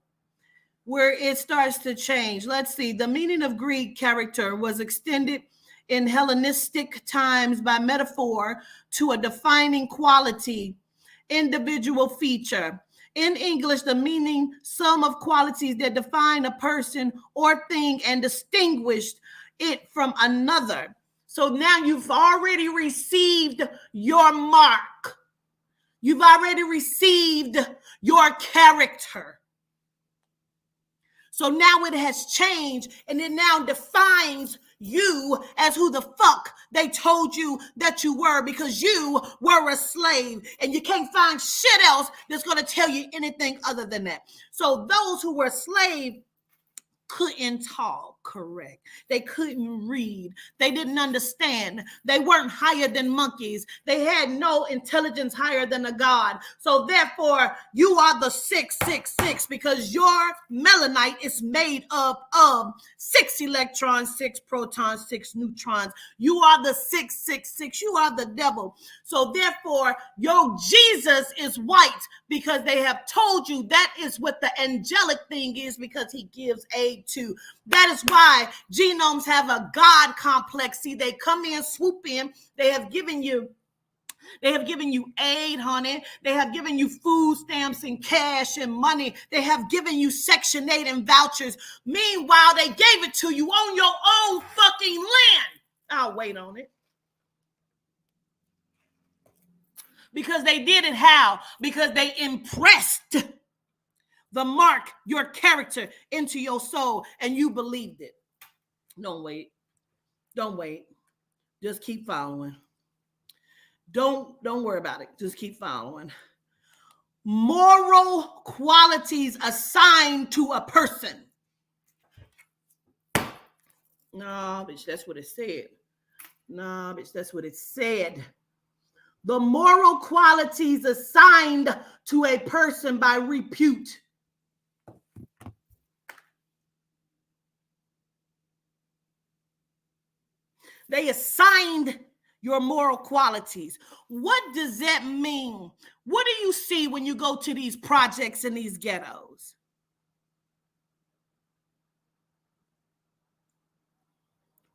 where it starts to change. Let's see. The meaning of Greek character was extended in Hellenistic times by metaphor to a defining quality, individual feature. In English, the meaning, sum of qualities that define a person or thing and distinguished it from another. So now you've already received your mark. You've already received your character. So now it has changed, and it now defines you as who the fuck they told you that you were, because you were a slave, and you can't find shit else that's going to tell you anything other than that. So those who were slaves couldn't talk correct. They couldn't read. They didn't understand. They weren't higher than monkeys. They had no intelligence higher than a god. So therefore, you are the 666, because your melanite is made up of 6 electrons, 6 protons, 6 neutrons. You are the 666. You are the devil. So therefore, your Jesus is white, because they have told you that is what the angelic thing is, because he gives aid to. That is why genomes have a God complex. See, they come in, swoop in. They have given you aid, honey. They have given you food stamps and cash and money. They have given you Section 8 and vouchers. Meanwhile, they gave it to you on your own fucking land. I'll wait on it. Because they did it how? Because they impressed the mark, your character, into your soul, and you believed it. Don't wait. Don't wait. Just keep following. Don't worry about it. Just keep following. Moral qualities assigned to a person. Nah, bitch, that's what it said. Nah, bitch, that's what it said. The moral qualities assigned to a person by repute. They assigned your moral qualities. What does that mean? What do you see when you go to these projects in these ghettos?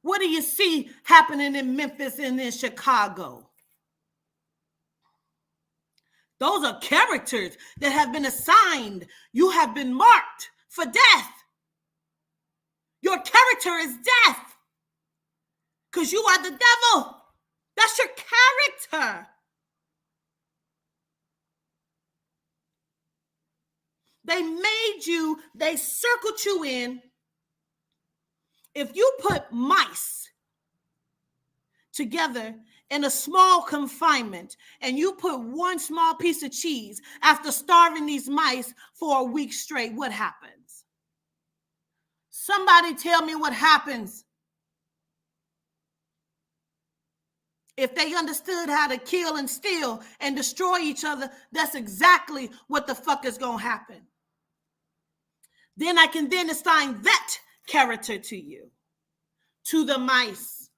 What do you see happening in Memphis and in Chicago? Those are characters that have been assigned. You have been marked for death. Your character is death. Because you are the devil. That's your character. They made you, they circled you in. If you put mice together in a small confinement and you put one small piece of cheese after starving these mice for a week straight, what happens? Somebody tell me what happens. If they understood how to kill and steal and destroy each other, that's exactly what the fuck is going to happen. Then I can then assign that character to you, to the mice.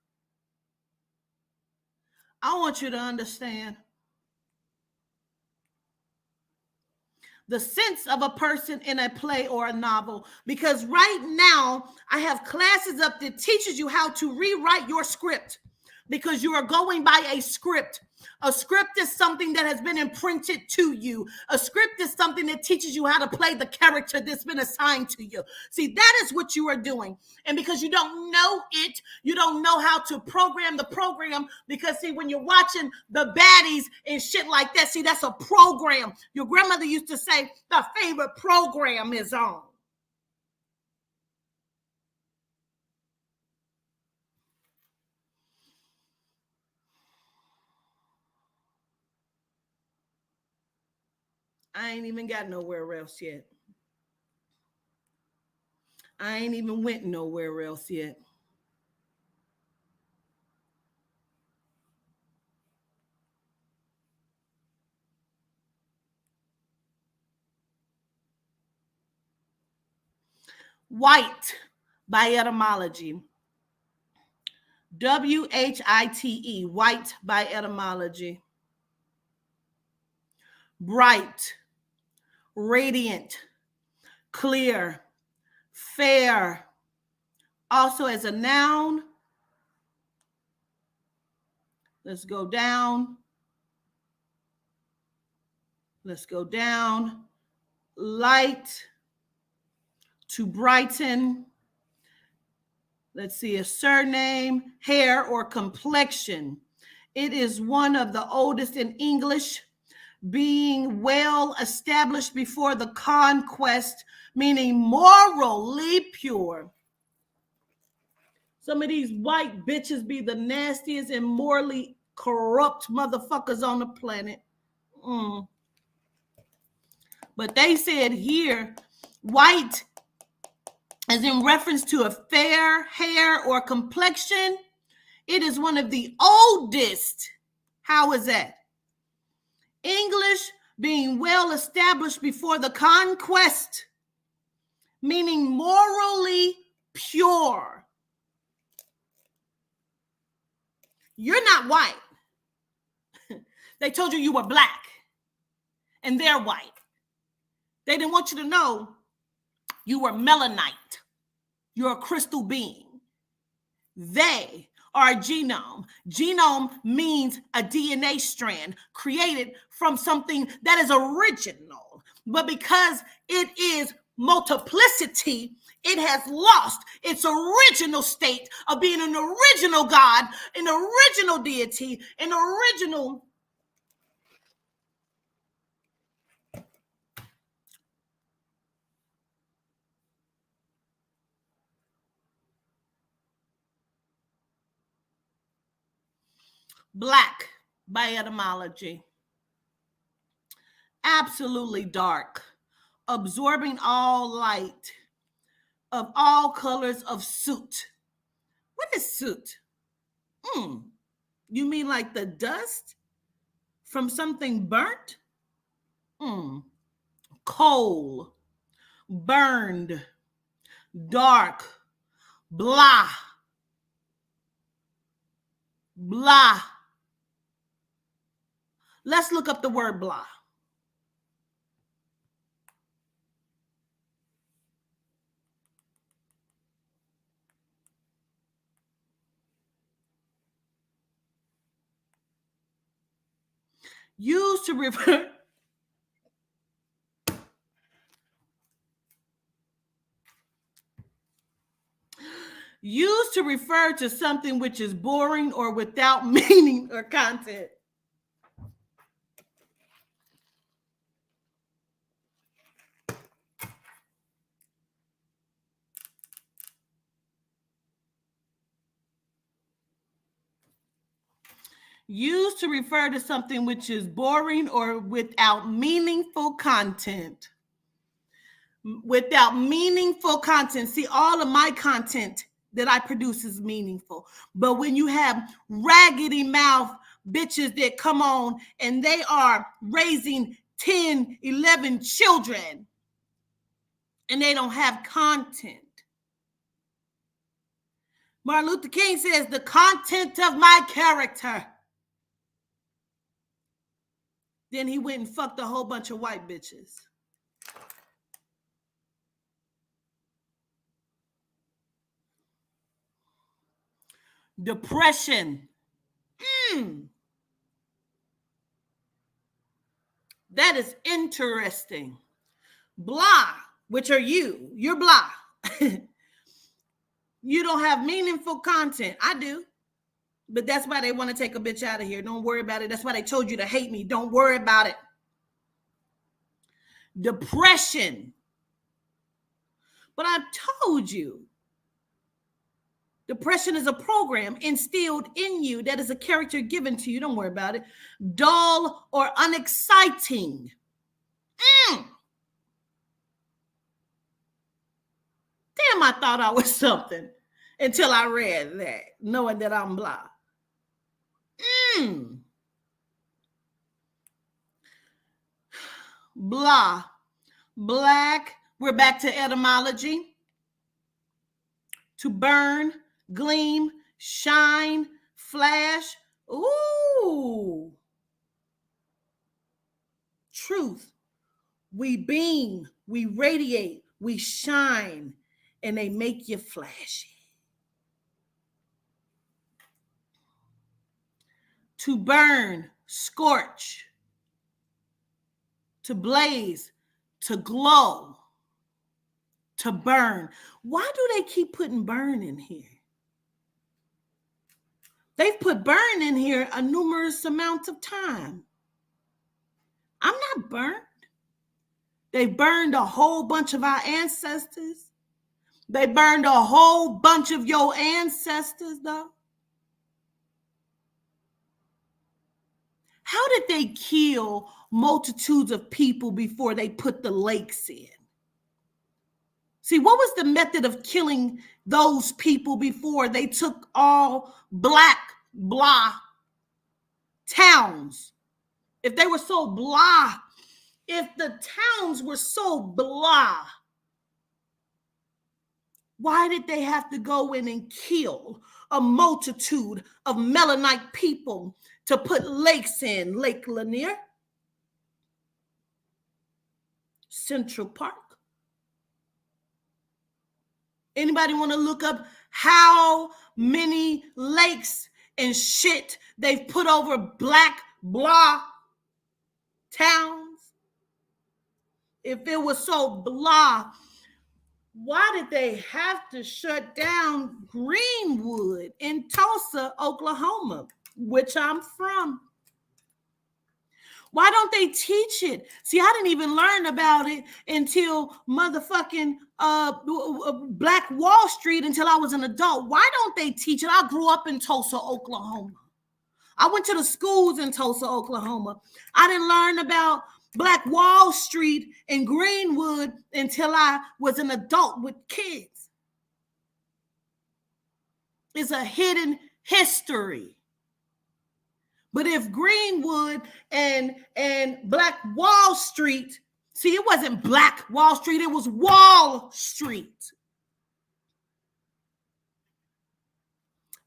I want you to understand the sense of a person in a play or a novel, because right now I have classes up that teaches you how to rewrite your script, because you are going by a script. A script is something that has been imprinted to you. A script is something that teaches you how to play the character that's been assigned to you. See, that is what you are doing. And because you don't know it, you don't know how to program the program. Because, see, when you're watching the baddies and shit like that, see, that's a program. Your grandmother used to say, the favorite program is on. I ain't even got nowhere else yet. I ain't even went nowhere else yet. White by etymology. WHITE, white by etymology. Bright, radiant, clear, fair. Also as a noun. Let's go down. Let's go down. Light, to brighten. Let's see, a surname, hair or complexion. It is one of the oldest in English, being well established before the conquest, meaning morally pure. Some of these white bitches be the nastiest and morally corrupt motherfuckers on the planet. But they said here, white as in reference to a fair hair or complexion. It is one of the oldest. How is that? English being well established before the conquest, meaning morally pure. You're not white. They told you were black and they're white. They didn't want you to know you were melanite. You're a crystal being. They are a genome. Genome means a DNA strand created from something that is original. But because it is multiplicity, it has lost its original state of being an original God, an original deity, an original. Black by etymology. Absolutely dark, absorbing all light, of all colors of soot. What is soot? You mean like the dust from something burnt? Coal, burned, dark, blah, blah. Let's look up the word blah. Used to refer to something which is boring or without meaning or content. Used to refer to something which is boring or without meaningful content. Without meaningful content. See, all of my content that I produce is meaningful. But when you have raggedy mouth bitches that come on and they are raising 10, 11 children and they don't have content. Martin Luther King says, the content of my character Then he went and fucked a whole bunch of white bitches. Depression. That is interesting. Blah, which are you. You're blah. You don't have meaningful content. I do. But that's why they want to take a bitch out of here. Don't worry about it. That's why they told you to hate me. Don't worry about it. Depression. But I told you, depression is a program instilled in you that is a character given to you. Don't worry about it. Dull or unexciting. Damn, I thought I was something until I read that, knowing that I'm blah. Blah. Black. We're back to etymology. To burn, gleam, shine, flash. Ooh. Truth. We beam, we radiate, we shine, and they make you flashy. To burn, scorch. To blaze, to glow, to burn. Why do they keep putting burn in here? They've put burn in here a numerous amount of time. I'm not burned. They burned a whole bunch of our ancestors. They burned a whole bunch of your ancestors, though. How did they kill multitudes of people before they put the lakes in? See, what was the method of killing those people before they took all black, blah towns? If they were so blah, if the towns were so blah, why did they have to go in and kill a multitude of Melanite people to put lakes in? Lake Lanier, Central Park. Anybody want to look up how many lakes and shit they've put over black blah towns? If it was so blah, why did they have to shut down Greenwood in Tulsa, Oklahoma, which I'm from? Why don't they teach it? See, I didn't even learn about it until motherfucking Black Wall Street until I was an adult. Why don't they teach it? I grew up in Tulsa, Oklahoma. I went to the schools in Tulsa, Oklahoma. I didn't learn about Black Wall Street and Greenwood until I was an adult with kids. It's a hidden history. But if Greenwood and Black Wall Street, see, it wasn't Black Wall Street, it was Wall Street.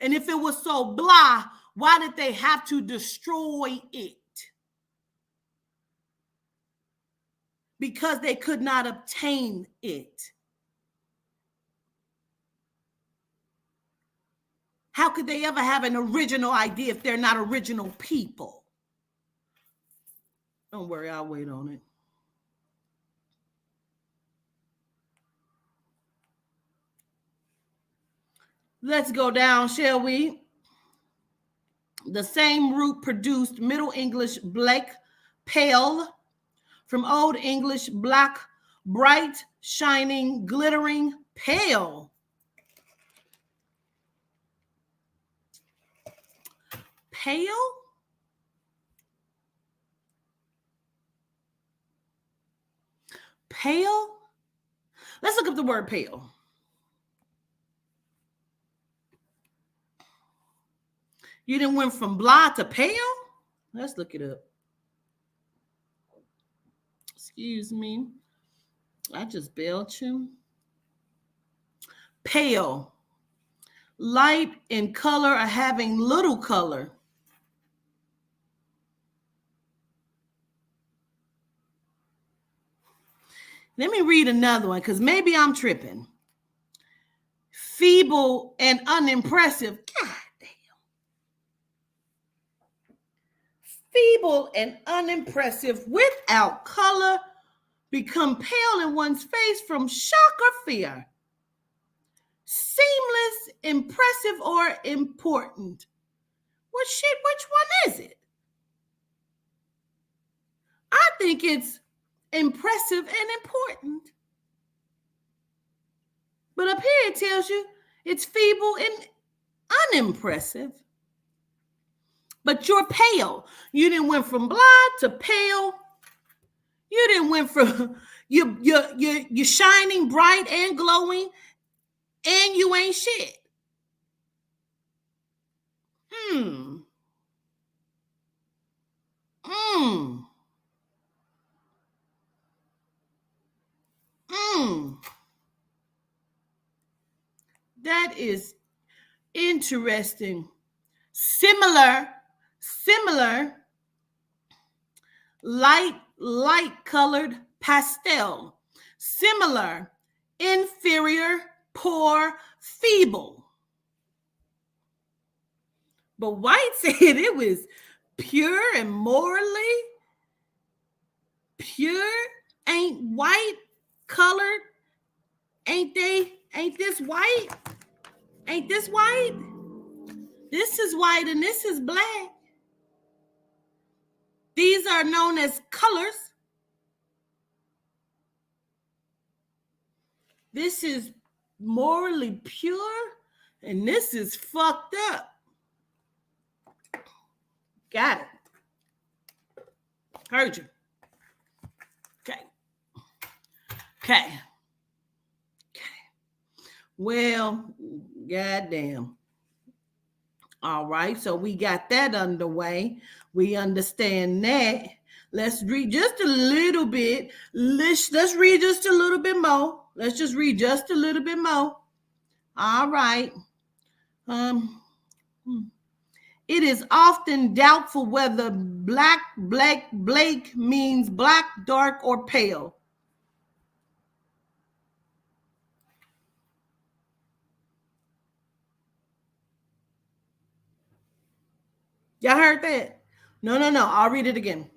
And if it was so blah, why did they have to destroy it? Because they could not obtain it. How could they ever have an original idea if they're not original people? Don't worry, I'll wait on it. Let's go down, shall we? The same root produced Middle English black, pale, from Old English black, bright, shining, glittering, pale. Pale? Pale? Let's look up the word pale. You didn't went from blah to pale? Let's look it up. Excuse me. I just belched him. Pale. Light in color or having little color. Let me read another one because maybe I'm tripping. Feeble and unimpressive. God damn. Feeble and unimpressive without color, become pale in one's face from shock or fear. Seamless, impressive, or important. Well, shit, which one is it? I think it's impressive and important. But up here it tells you it's feeble and unimpressive. But you're pale. You didn't went from blind to pale. You didn't went from you're shining bright and glowing, and you ain't shit. Hmm. Hmm. Hmm. That is interesting. Similar, light colored pastel. Similar, inferior, poor, feeble. But White said it was pure and morally pure. Ain't white colored? Ain't this white? Ain't this white? This is white and this is black. These are known as colors. This is morally pure and this is fucked up. Got it. Heard you. Okay. Well, goddamn. All right, so we got that underway. We understand that. Let's read just a little bit. Let's read just a little bit more. Let's just read just a little bit more. All right. It is often doubtful whether Blake means black, dark, or pale. Y'all heard that? No. I'll read it again.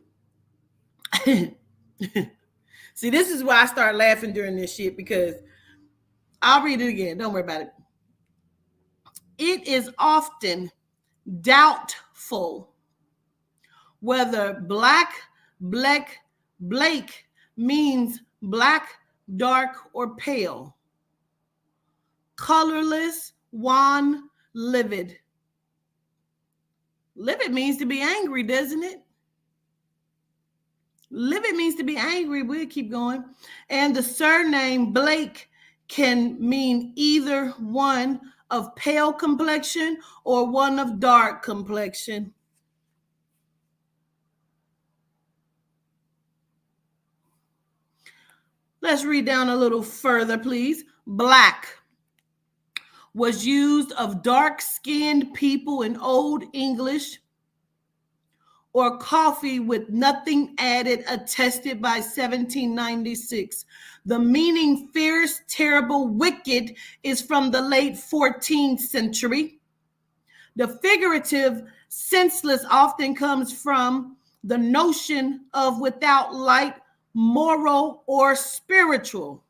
See, this is why I start laughing during this shit, because I'll read it again. Don't worry about it. It is often doubtful whether Blake means black, dark, or pale. Colorless, wan, livid. Livid means to be angry, doesn't it? Livid means to be angry. We'll keep going. And the surname Blake can mean either one of pale complexion or one of dark complexion. Let's read down a little further, please. Black was used of dark-skinned people in Old English, or coffee with nothing added, attested by 1796. The meaning fierce, terrible, wicked is from the late 14th century. The figurative senseless often comes from the notion of without light, moral, or spiritual.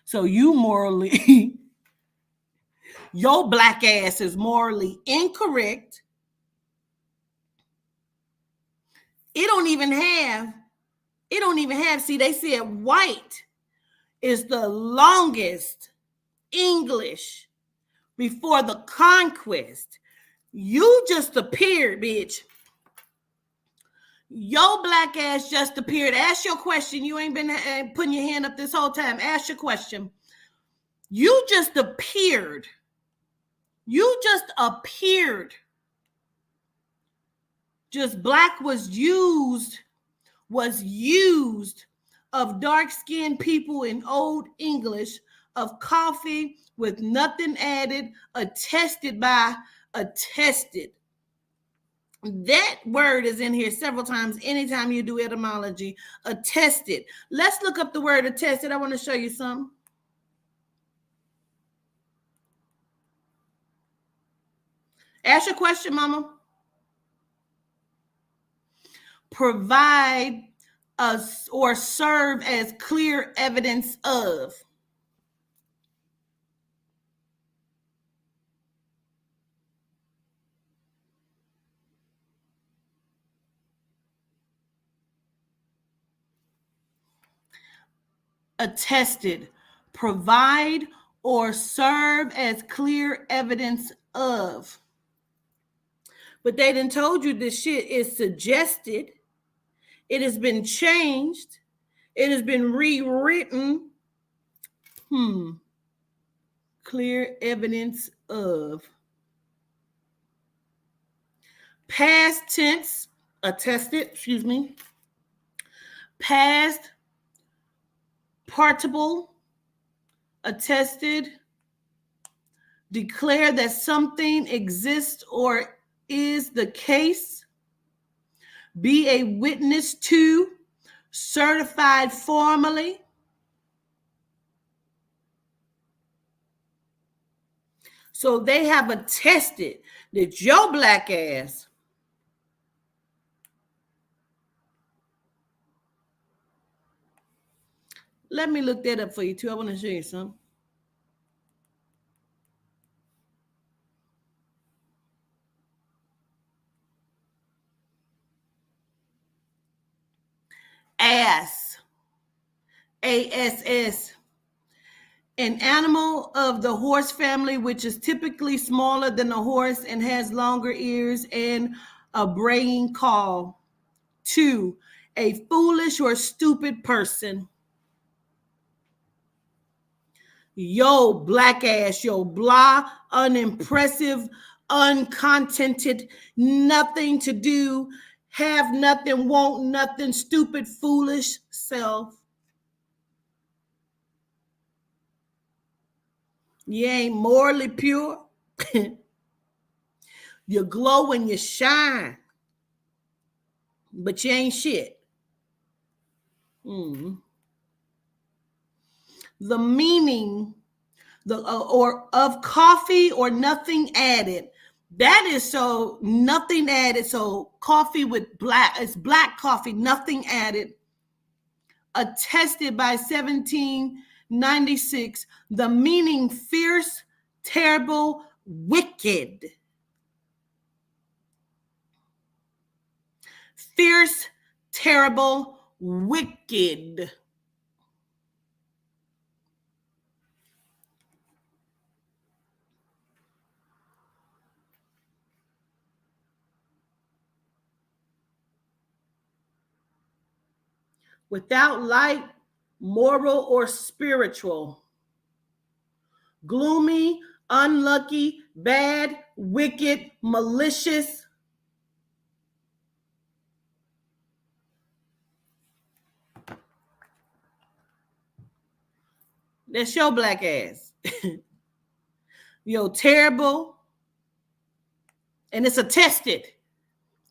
So you morally, your black ass is morally incorrect. It don't even have, see, they said white is the longest English before the conquest. You just appeared, bitch. Your black ass just appeared. Ask your question. You ain't been putting your hand up this whole time. Ask your question. You just appeared. Just black was used of dark-skinned people in Old English, of coffee with nothing added, attested by That word is in here several times anytime you do etymology. Attested. Let's look up the word attested. I want to show you something. Ask your question, mama. Provide us or serve as clear evidence of. Attested. Provide or serve as clear evidence of. But they done told you this shit is suggested. It has been changed. It has been rewritten. Clear evidence of. Past tense, attested, Past participle, attested. Declare that something exists or is the case. Be a witness to, certified formally. So they have attested that your black ass let me look that up for you too. I want to show you something. Ass. ASS. An animal of the horse family, which is typically smaller than a horse and has longer ears and a braying call. 2, a foolish or stupid person. Yo, black ass, yo, blah, unimpressive, uncontented, nothing to do, have nothing, want nothing, stupid, foolish self. You ain't morally pure. You glow and you shine, but you ain't shit. The meaning or of coffee or nothing added. That is so nothing added. So coffee with black, it's black coffee, nothing added. Attested by 1796. The meaning fierce, terrible, wicked. Fierce, terrible, wicked. Without light, moral or spiritual. Gloomy, unlucky, bad, wicked, malicious. That's your black ass. Yo, terrible. And it's attested.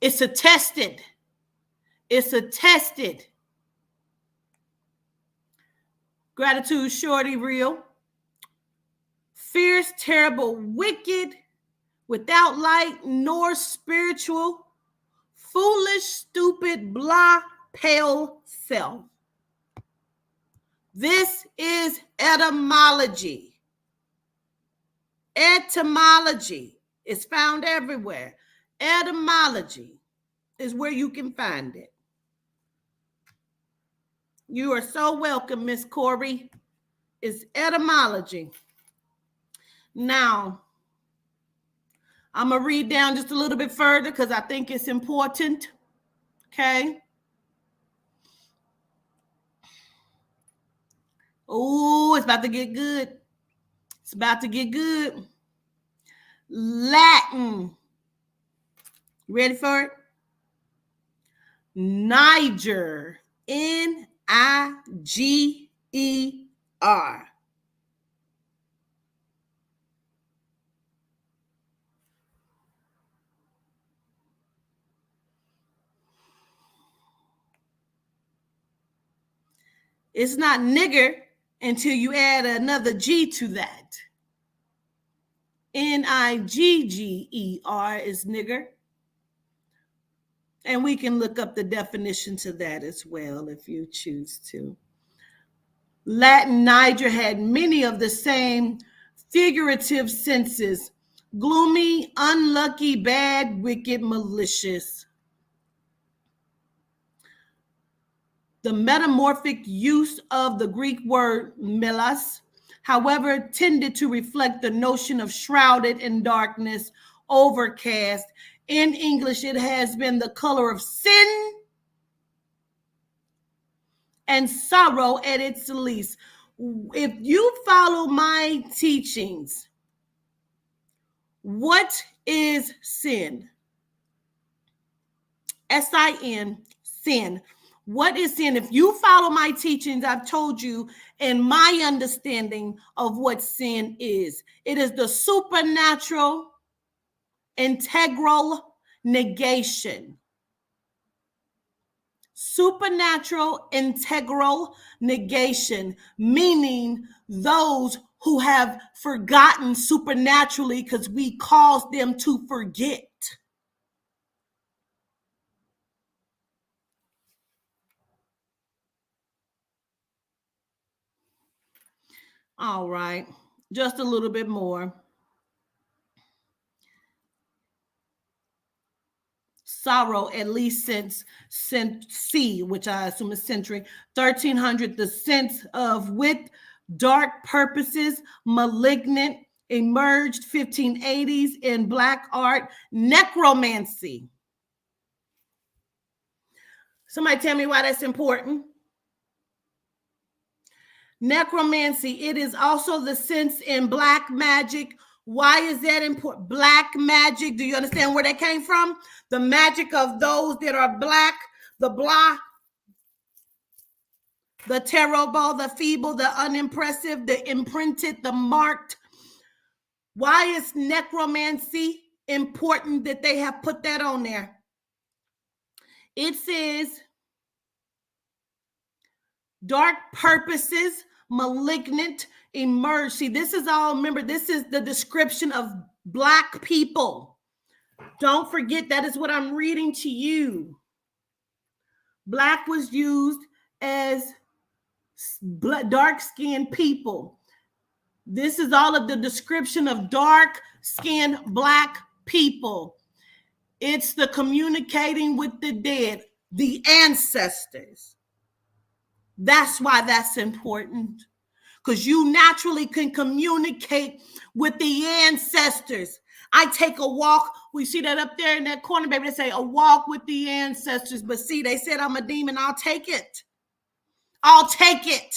It's attested. It's attested. Gratitude, shorty, real. Fierce, terrible, wicked, without light nor spiritual, foolish, stupid, blah, pale self. This is etymology. Etymology is found everywhere. Etymology is where you can find it. You are so welcome, Miss Corey. It's etymology. Now, I'm going to read down just a little bit further because I think it's important. Okay. Oh, it's about to get good. It's about to get good. Latin. Ready for it? Niger. Niger. It's not nigger until you add another G to that. Nigger is nigger. And we can look up the definition to that as well if you choose to. Latin Niger had many of the same figurative senses: gloomy, unlucky, bad, wicked, malicious. The metamorphic use of the Greek word melas, however, tended to reflect the notion of shrouded in darkness, overcast. In English, it has been the color of sin and sorrow at its least. If you follow my teachings, what is sin? S-I-N, sin. What is sin? If you follow my teachings, I've told you in my understanding of what sin is. It is the supernatural, integral negation. Supernatural, integral negation, meaning those who have forgotten supernaturally because we caused them to forget. All right, just a little bit more. Sorrow, at least since C, which I assume is century 1300, the sense of with dark purposes, malignant, emerged 1580s in black art. Necromancy. Somebody tell me why that's important. Necromancy, it is also the sense in black magic. Why is that important? Black magic, do you understand where that came from? The magic of those that are black, the blah, the terrible, the feeble, the unimpressive, the imprinted, the marked. Why is necromancy important that they have put that on there? It says dark purposes, malignant, emerge. See, this is all, remember, this is the description of black people. Don't forget that is what I'm reading to you. Black was used as dark-skinned people. This is all of the description of dark-skinned black people. It's the communicating with the dead, the ancestors. That's why that's important, because you naturally can communicate with the ancestors. I take a walk. We see that up there in that corner, baby. They say a walk with the ancestors. But see, they said I'm a demon. I'll take it. I'll take it.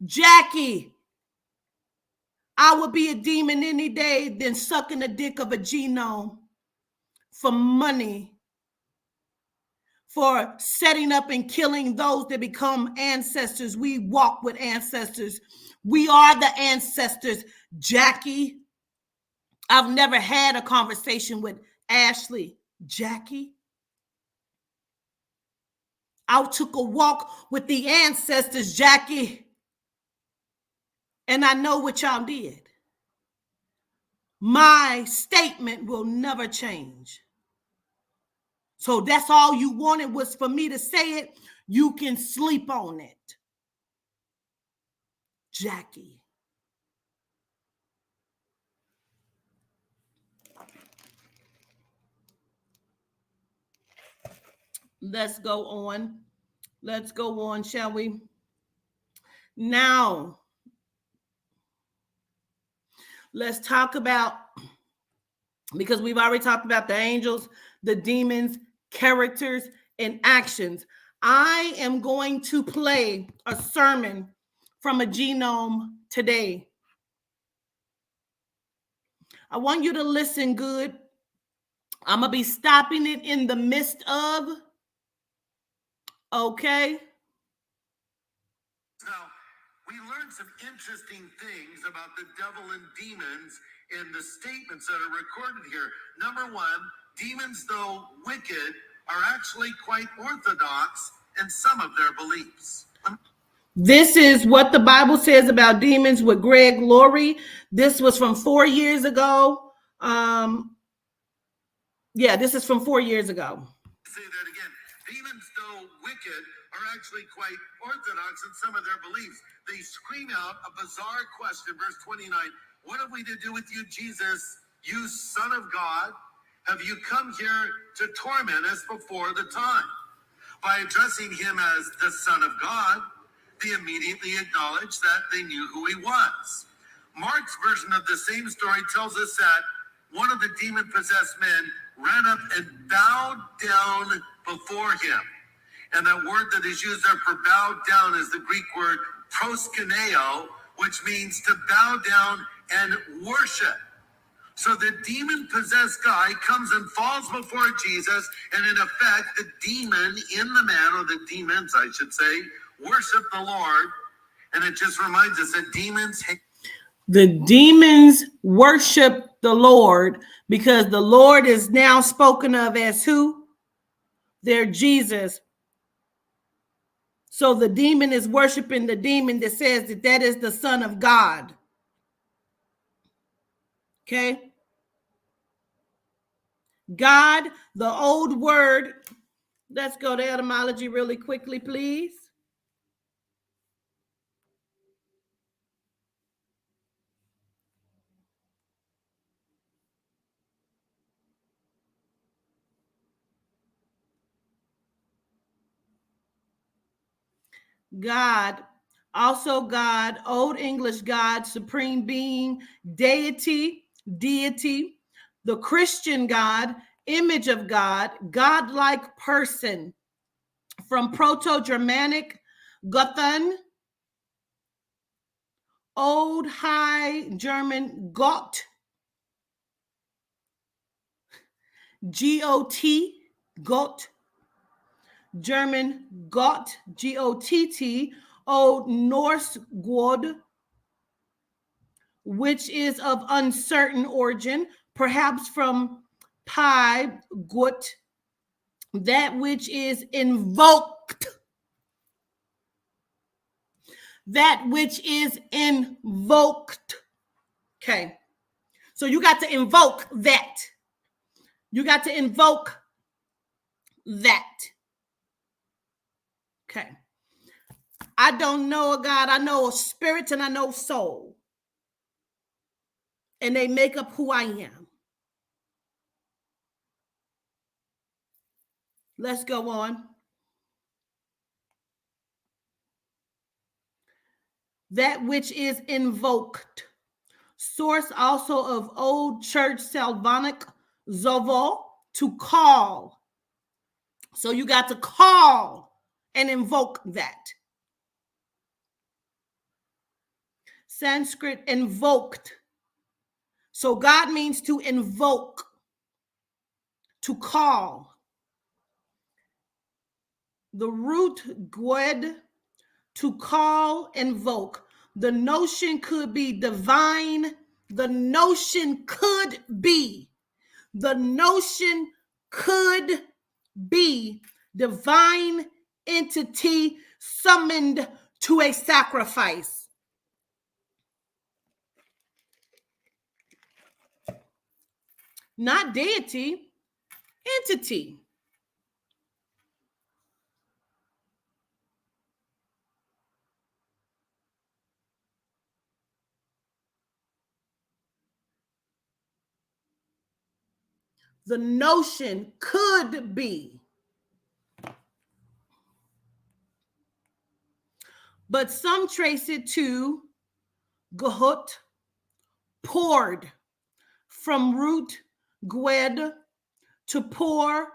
Jackie, I would be a demon any day than sucking the dick of a genome for money, for setting up and killing those that become ancestors. We walk with ancestors. We are the ancestors, Jackie. I've never had a conversation with Ashley. Jackie, I took a walk with the ancestors, Jackie, and I know what y'all did. My statement will never change. So that's all you wanted was for me to say it. You can sleep on it. Jackie. Let's go on. Let's go on, shall we? Now, let's talk about, because we've already talked about the angels, the demons, characters, and actions. I am going to play a sermon from a genome today. I want you to listen good. I'm going to be stopping it in the midst of, okay? Now, we learned some interesting things about the devil and demons in the statements that are recorded here. Number one, demons, though wicked, are actually quite orthodox in some of their beliefs. This is what the Bible says about demons with Greg Laurie. This was from 4 years ago. Yeah, this is from 4 years ago. Say that again. Demons, though wicked, are actually quite orthodox in some of their beliefs. They scream out a bizarre question, verse 29. What have we to do with you, Jesus, you Son of God? Have you come here to torment us before the time? By addressing him as the Son of God, they immediately acknowledged that they knew who he was. Mark's version of the same story tells us that one of the demon-possessed men ran up and bowed down before him. And that word that is used there for bowed down is the Greek word proskuneo, which means to bow down and worship. So the demon-possessed guy comes and falls before Jesus, and in effect, the demon in the man, or the demons, I should say, worship the Lord. And it just reminds us that demons hate. The demons worship the Lord because the Lord is now spoken of as who? They're Jesus. So the demon is worshiping the demon that says that that is the Son of God. Okay? God, the old word. Let's go to etymology really quickly, please. God, also God, Old English God, supreme being, deity, the Christian God, image of God, godlike person. From Proto-Germanic, Gothen, Old High German, Gott, G-O-T, Gott, German, Gott, G-O-T-T, Old Norse, God, which is of uncertain origin, perhaps from pi, gut, that which is invoked. That which is invoked. Okay. So you got to invoke that. You got to invoke that. Okay. I don't know a God. I know a spirit and I know soul. And they make up who I am. Let's go on. That which is invoked. Source also of Old Church Slavonic zovo, to call. So you got to call and invoke that. Sanskrit, invoked. So God means to invoke, to call. The root gwed, to call, invoke. The notion could be divine. The notion could be. The notion could be divine entity summoned to a sacrifice. Not deity, entity. The notion could be. But some trace it to gehut, poured, from root gwed, to pour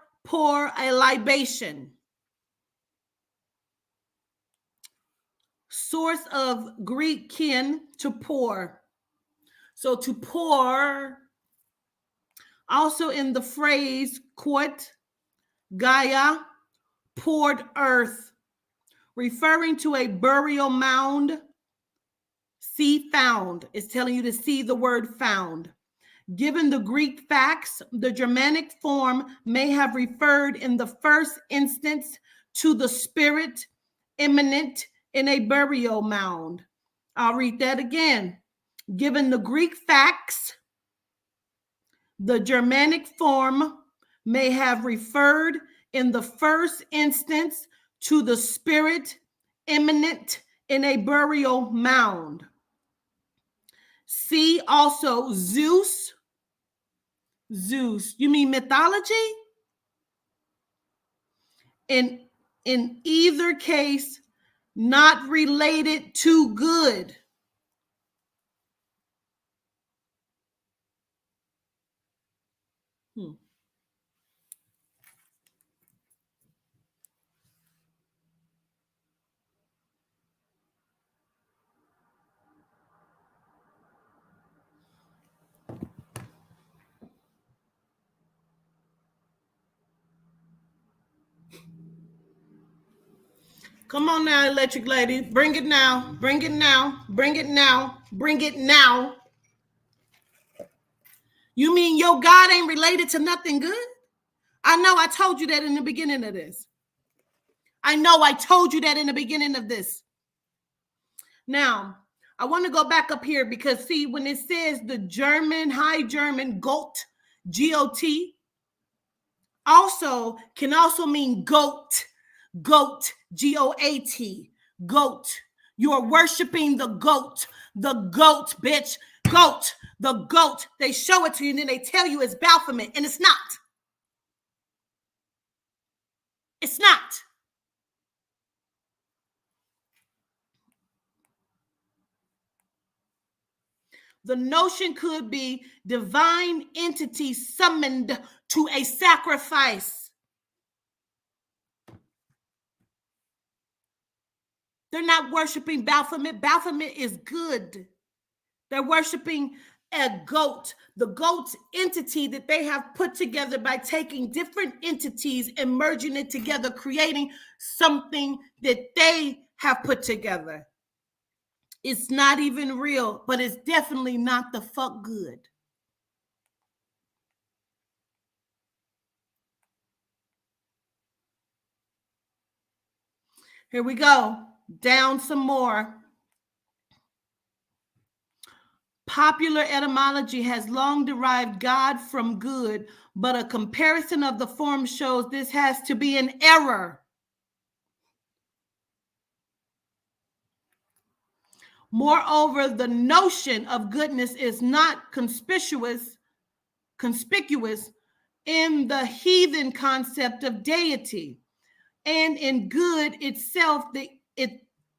a libation. Source of Greek kin, to pour. So to pour, also in the phrase quot, Gaia, poured earth, referring to a burial mound. See found. It's telling you to see the word found. Given the Greek facts, the Germanic form may have referred in the first instance to the spirit immanent in a burial mound. I'll read that again. Given the Greek facts, the Germanic form may have referred in the first instance to the spirit immanent in a burial mound. See also Zeus. Zeus, you mean mythology? In either case, not related to good. Come on now, electric lady. Bring it now. Bring it now. Bring it now. Bring it now. You mean your God ain't related to nothing good? I know I told you that in the beginning of this. I know I told you that in the beginning of this. Now, I want to go back up here because, see, when it says the German, High German, Got, G-O-T, also can also mean goat, goat, G-O-A-T, goat. You are worshiping the goat, bitch, goat, the goat. They show it to you and then they tell you it's Baphomet, and it's not. It's not. The notion could be divine entity summoned to a sacrifice. They're not worshiping Baphomet. Baphomet is good. They're worshiping a goat, the goat entity that they have put together by taking different entities and merging it together, creating something that they have put together. It's not even real, but it's definitely not the fuck good. Here we go. Down some more. Popular etymology has long derived God from good, but a comparison of the form shows this has to be an error. Moreover, the notion of goodness is not conspicuous in the heathen concept of deity, and in good itself, the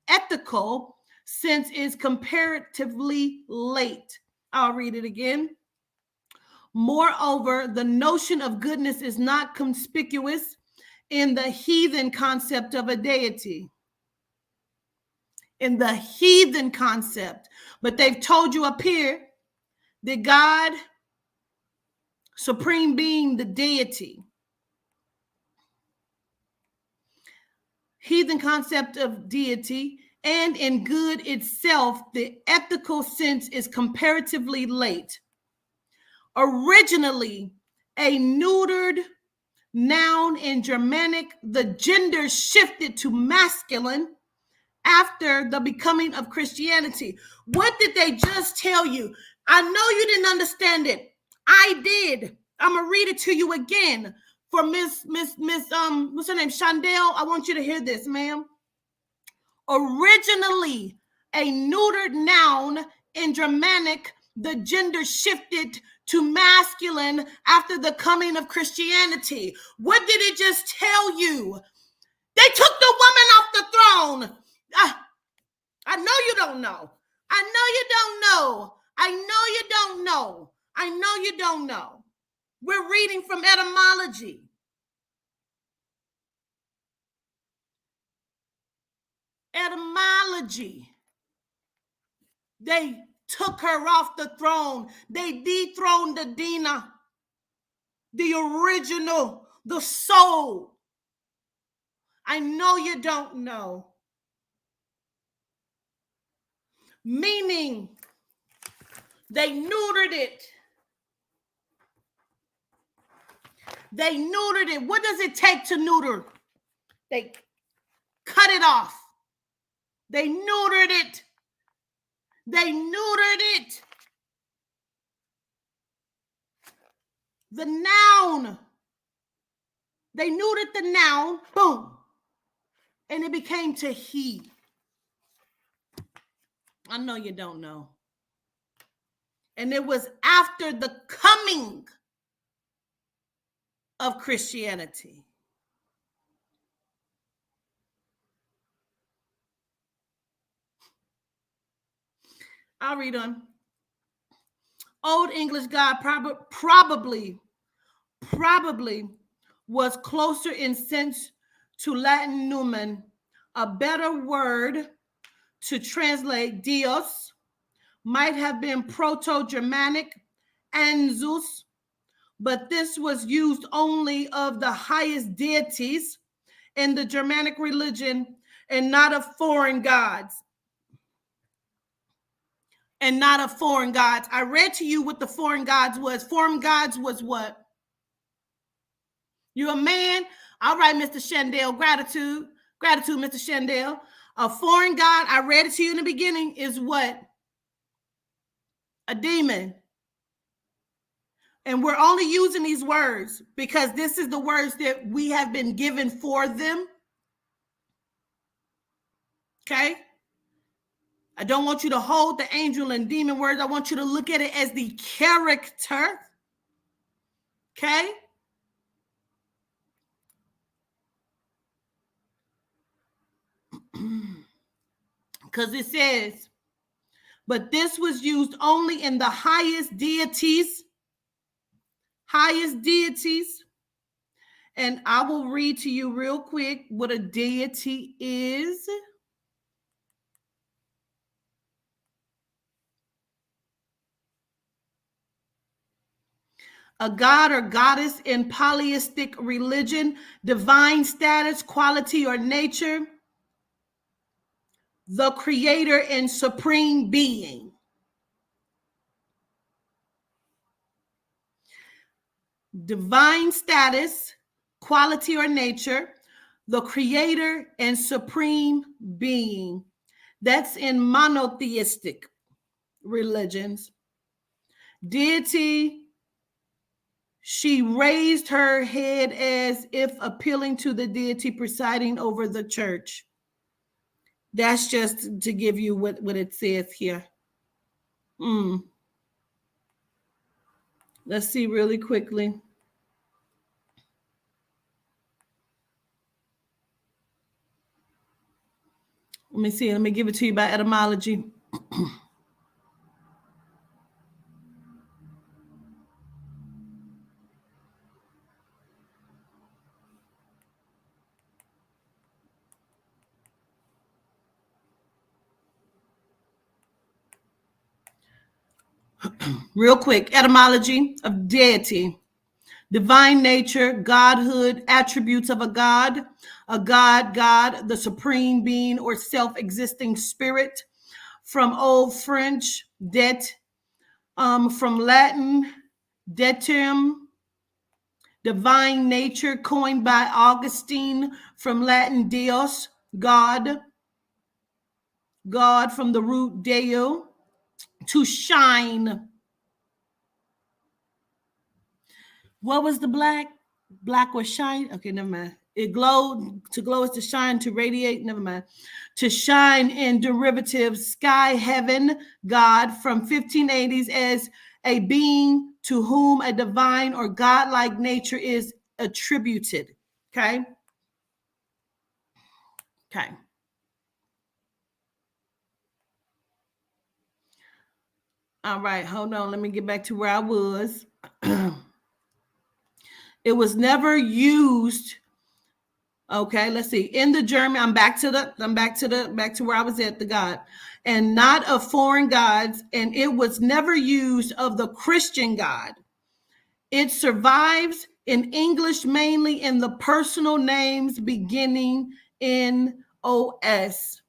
ethical sense is comparatively late. I'll read it again. Moreover, the notion of goodness is not conspicuous in the heathen concept of a deity. In the heathen concept. But they've told you up here that God, supreme being, the deity. Heathen concept of deity, and in good itself, the ethical sense is comparatively late. Originally a neutered noun in Germanic, the gender shifted to masculine after the becoming of Christianity. What did they just tell you? I know you didn't understand it. I did. I'm gonna read it to you again for Miss what's her name? Chandel. I want you to hear this, ma'am. Originally a neutered noun in Germanic, the gender shifted to masculine after the coming of Christianity. What did it just tell you? They took the woman off the throne. I know you don't know. I know you don't know. I know you don't know. I know you don't know. We're reading from etymology. Etymology. They took her off the throne. They dethroned the Dina, the original, the soul. I know you don't know. Meaning, they neutered it. They neutered it. What does it take to neuter? They cut it off. They neutered it. They neutered it. The noun. They neutered the noun, boom. And it became to he. I know you don't know. And it was after the coming of Christianity. I'll read on. Old English God probably was closer in sense to Latin numen, a better word to translate Dios might have been Proto-Germanic Anzus, but this was used only of the highest deities in the Germanic religion and not of foreign gods. And not of foreign gods. I read to you what the foreign gods was. Foreign gods was what? You're a man? All right, Mr. Shandell, gratitude. Gratitude, Mr. Shandell. A foreign god, I read it to you in the beginning, is what? A demon. And we're only using these words because this is the words that we have been given for them. Okay? I don't want you to hold the angel and demon words. I want you to look at it as the character. Okay? Because it says, but this was used only in the highest deities. Highest deities. And I will read to you real quick what a deity is. A god or goddess in polytheistic religion, divine status, quality, or nature, the creator and supreme being. Divine status, quality, or nature, the creator and supreme being. That's in monotheistic religions. Deity, she raised her head as if appealing to the deity presiding over the church. That's just to give you what it says here. Let's see really quickly. Let me see. Let me give it to you by etymology. Real quick, etymology of deity. Divine nature, godhood, attributes of a god, the supreme being or self-existing spirit. From Old French, det, from Latin, detum, divine nature, coined by Augustine, from Latin deus, God, from the root deo, to shine. What was the black? Black was shine. Okay, never mind. It glowed. To glow is to shine, to radiate. Never mind. To shine in derivative, sky, heaven, God, from 1580s as a being to whom a divine or godlike nature is attributed. Okay. Okay. All right. Hold on. Let me get back to where I was. It was never used. Okay, let's see. In the German, back to where I was at, the God, and not of foreign gods, and it was never used of the Christian God. It survives in English mainly in the personal names beginning in OS.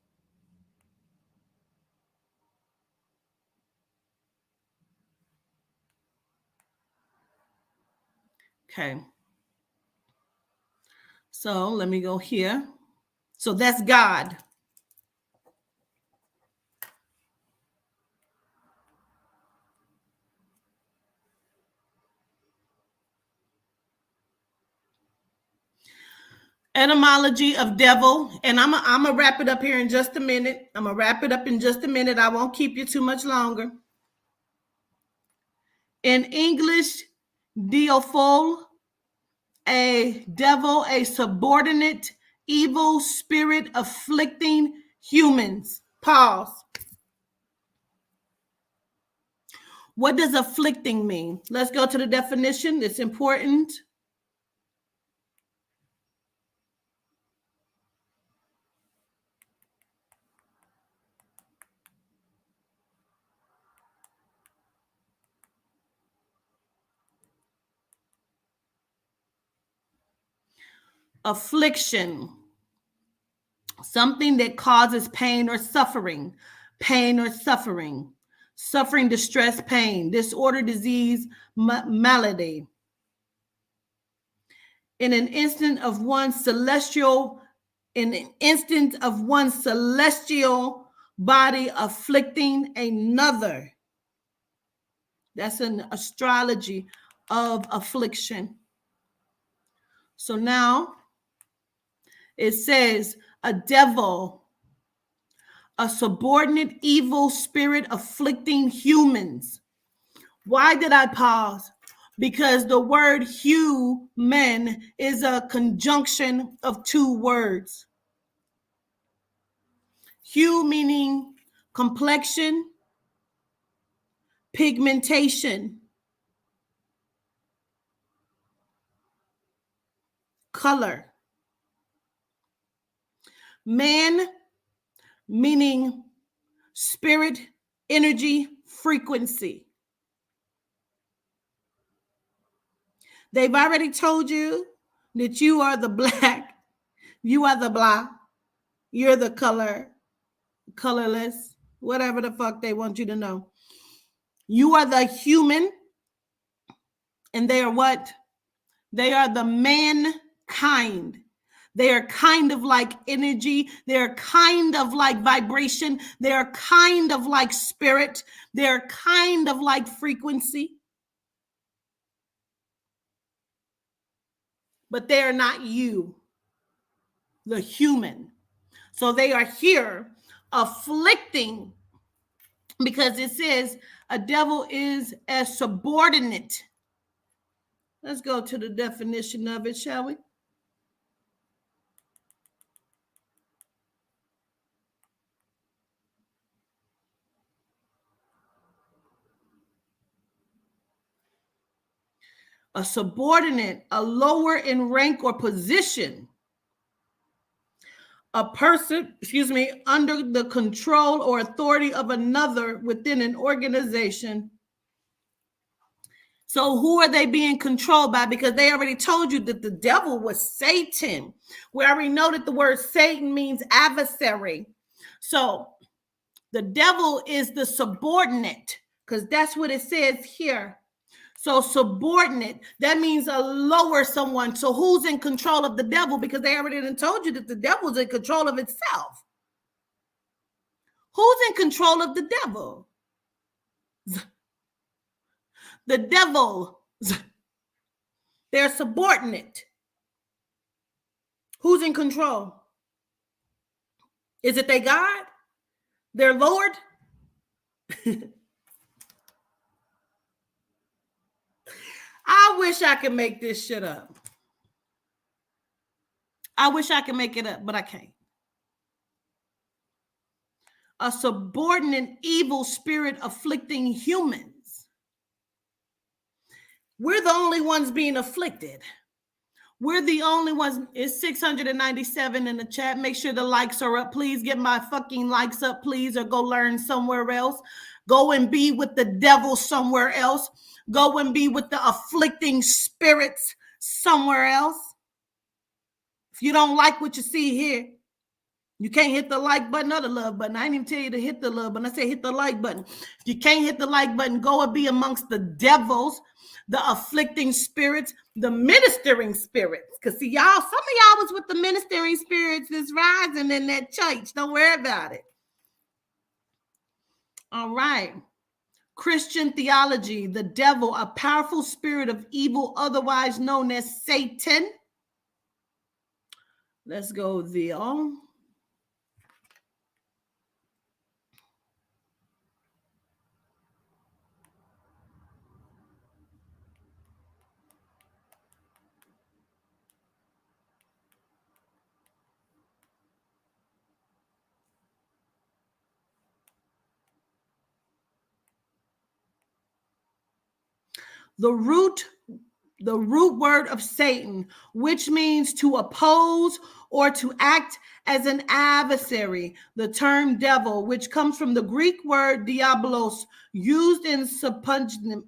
Okay. So let me go here. So that's God. Etymology of devil. And I'm going to wrap it up here in just a minute. I won't keep you too much longer. In English, diaphol, a devil, a subordinate evil spirit afflicting humans. Pause. What does afflicting mean? Let's go to the definition. It's important. Affliction, something that causes pain or suffering, suffering, distress, pain, disorder, disease, malady. In an instant of one celestial body afflicting another. That's an astrology of affliction. So now it says a devil, a subordinate evil spirit afflicting humans. Why did I pause? Because the word human is a conjunction of two words. Hue meaning complexion, pigmentation, color. Man meaning spirit, energy, frequency. They've already told you that you are the black, you are the blah, you're the colorless, whatever the fuck they want you to know. You are the human, and they are what? They are the mankind. They are kind of like energy. They're kind of like vibration. They're kind of like spirit. They're kind of like frequency. But they are not you, the human. So they are here afflicting, because it says a devil is a subordinate. Let's go to the definition of it, shall we? A subordinate, a lower in rank or position. A person, under the control or authority of another within an organization. So who are they being controlled by? Because they already told you that the devil was Satan. We already know that the word Satan means adversary. So the devil is the subordinate, because that's what it says here. So subordinate, that means a lower someone. So who's in control of the devil? Because they already told you that the devil's in control of itself. Who's in control of the devil? The devil. They're subordinate. Who's in control? Is it their God? Their Lord? I wish I could make this shit up. I wish I could make it up, but I can't. A subordinate evil spirit afflicting humans. We're the only ones being afflicted. We're the only ones. It's 697 in the chat. Make sure the likes are up. Please get my fucking likes up, please, or go learn somewhere else. Go and be with the devil somewhere else. Go and be with the afflicting spirits somewhere else. If you don't like what you see here, you can't hit the like button or the love button. I didn't even tell you to hit the love button. I said hit the like button. If you can't hit the like button, go and be amongst the devils. the afflicting spirits, the ministering spirits. Because see, y'all, some of y'all was with the ministering spirits that's rising in that church. Don't worry about it. All right. Christian theology, the devil, a powerful spirit of evil, otherwise known as Satan. Let's go there. The root word of Satan, which means to oppose or to act as an adversary. The term devil, which comes from the Greek word diabolos, used in Septuagint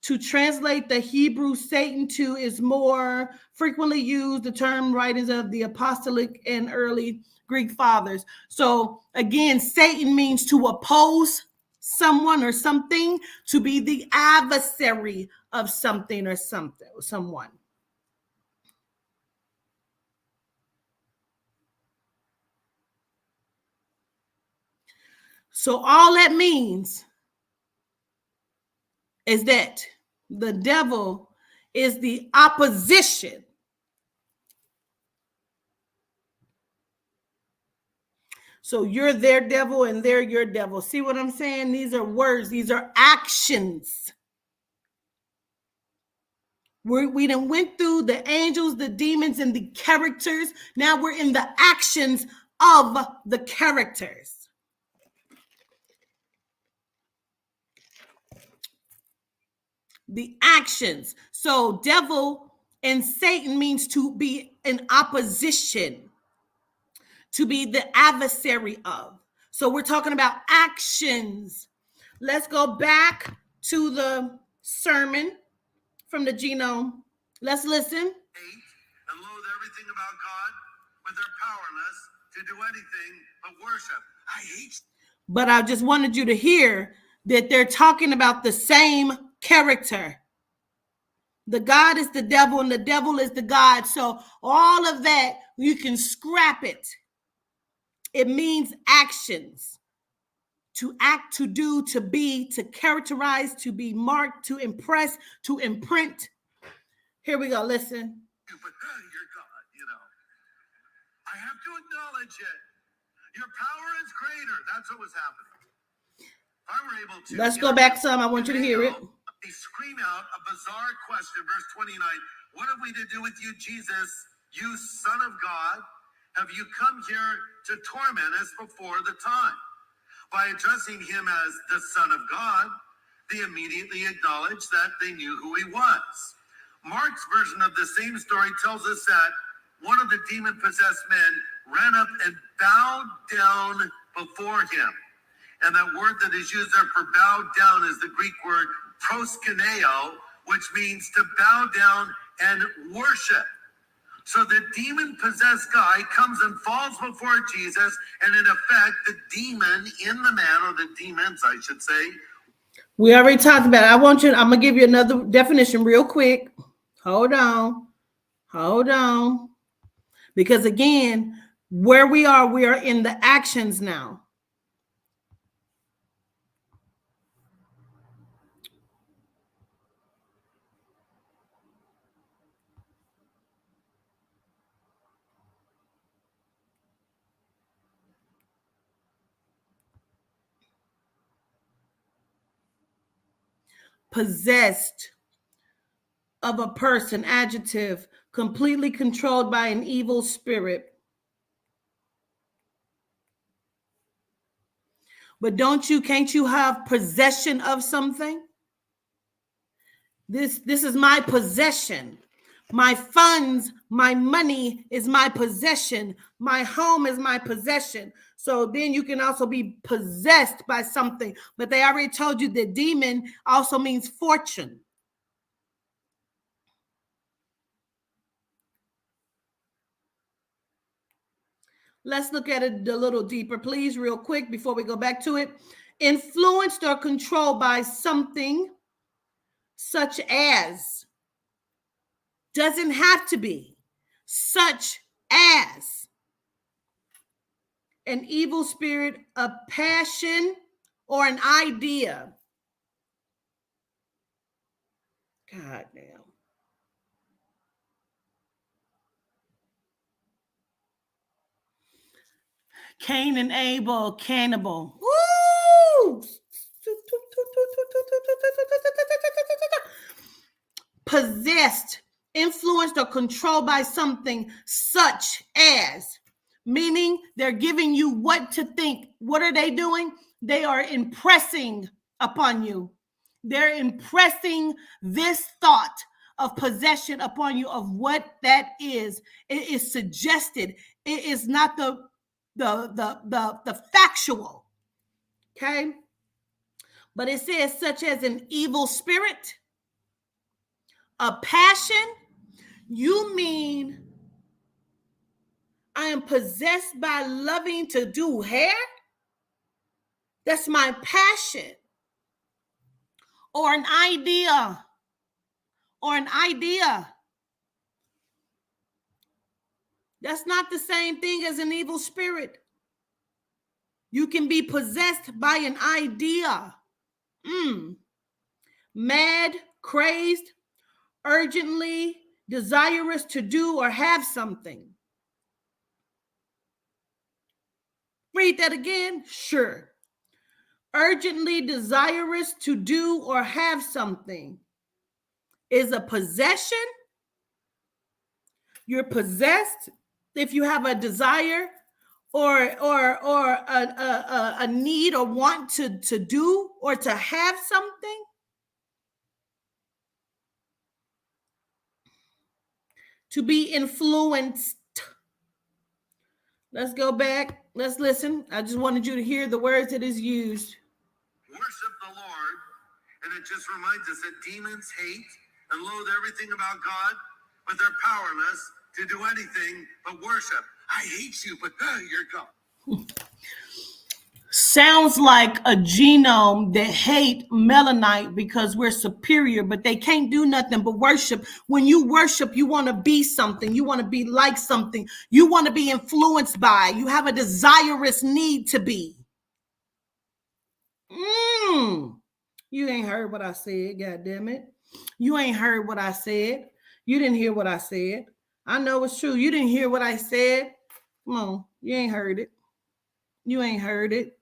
to translate the Hebrew Satan to, is more frequently used, the term writings of the apostolic and early Greek fathers. So again, Satan means to oppose someone or something, to be the adversary of something or someone. So all that means is that the devil is the opposition. So you're their devil and they're your devil. See what I'm saying? These are words. These are actions. We done went through the angels, the demons, and the characters. Now we're in the actions of the characters. The actions. So devil and Satan means to be in opposition, to be the adversary of. So we're talking about actions. Let's go back to the sermon from the genome. Let's listen. Hate and loathe everything about God, but they're powerless to do anything but worship. I hate. But I just wanted you to hear that they're talking about the same character. The God is the devil and the devil is the God. So all of that, you can scrap it. It means actions. To act, to do, to be, to characterize, to be marked, to impress, to imprint. Here we go. Listen. But you're God, you know. I have to acknowledge it. Your power is greater. That's what was happening. If I were able to. Let's go back some. I want you to hear it. They scream out a bizarre question, verse 29. What have we to do with you, Jesus, you Son of God? Have you come here to torment us before the time? By addressing him as the Son of God, they immediately acknowledged that they knew who he was. Mark's version of the same story tells us that one of the demon-possessed men ran up and bowed down before him. And that word that is used there for bow down is the Greek word proskuneo, which means to bow down and worship. So the demon-possessed guy comes and falls before Jesus, and in effect, the demon in the man, or the demons, I should say. We already talked about it. I'm going to give you another definition real quick. Hold on. Because again, where we are in the actions now. Possessed of a person, adjective, completely controlled by an evil spirit. But can't you have possession of something? This is my possession. My funds, my money is my possession. My home is my possession. So then you can also be possessed by something. But they already told you that demon also means fortune. Let's look at it a little deeper, please, real quick, before we go back to it. influenced or controlled by something such as, doesn't have to be, such as an evil spirit, a passion, or an idea. God damn. Cain and Abel, cannibal. Woo! Possessed, influenced, or controlled by something such as, meaning they're giving you what to think. What are they doing? They are impressing upon you. They're impressing this thought of possession upon you of what that is. It is suggested. It is not the factual. Okay? But it says such as an evil spirit, a passion. You mean I am possessed by loving to do hair? That's my passion. Or an idea. Or an idea. That's not the same thing as an evil spirit. You can be possessed by an idea. Mad, crazed, urgently desirous to do or have something. Read that again? Sure. Urgently desirous to do or have something is a possession. You're possessed if you have a desire or a need or want to do or to have something. To be influenced. Let's go back. Let's listen. I just wanted you to hear the words that is used. Worship the Lord, and it just reminds us that demons hate and loathe everything about God, but they're powerless to do anything but worship. I hate you, but you're God. Sounds like a genome that hate melanite because we're superior, but they can't do nothing but worship. When you worship, you want to be something. You want to be like something. You want to be influenced by. You have a desirous need to be. You ain't heard what I said, God damn it. You ain't heard what I said. You didn't hear what I said. I know it's true. You didn't hear what I said. Come on. You ain't heard it. You ain't heard it.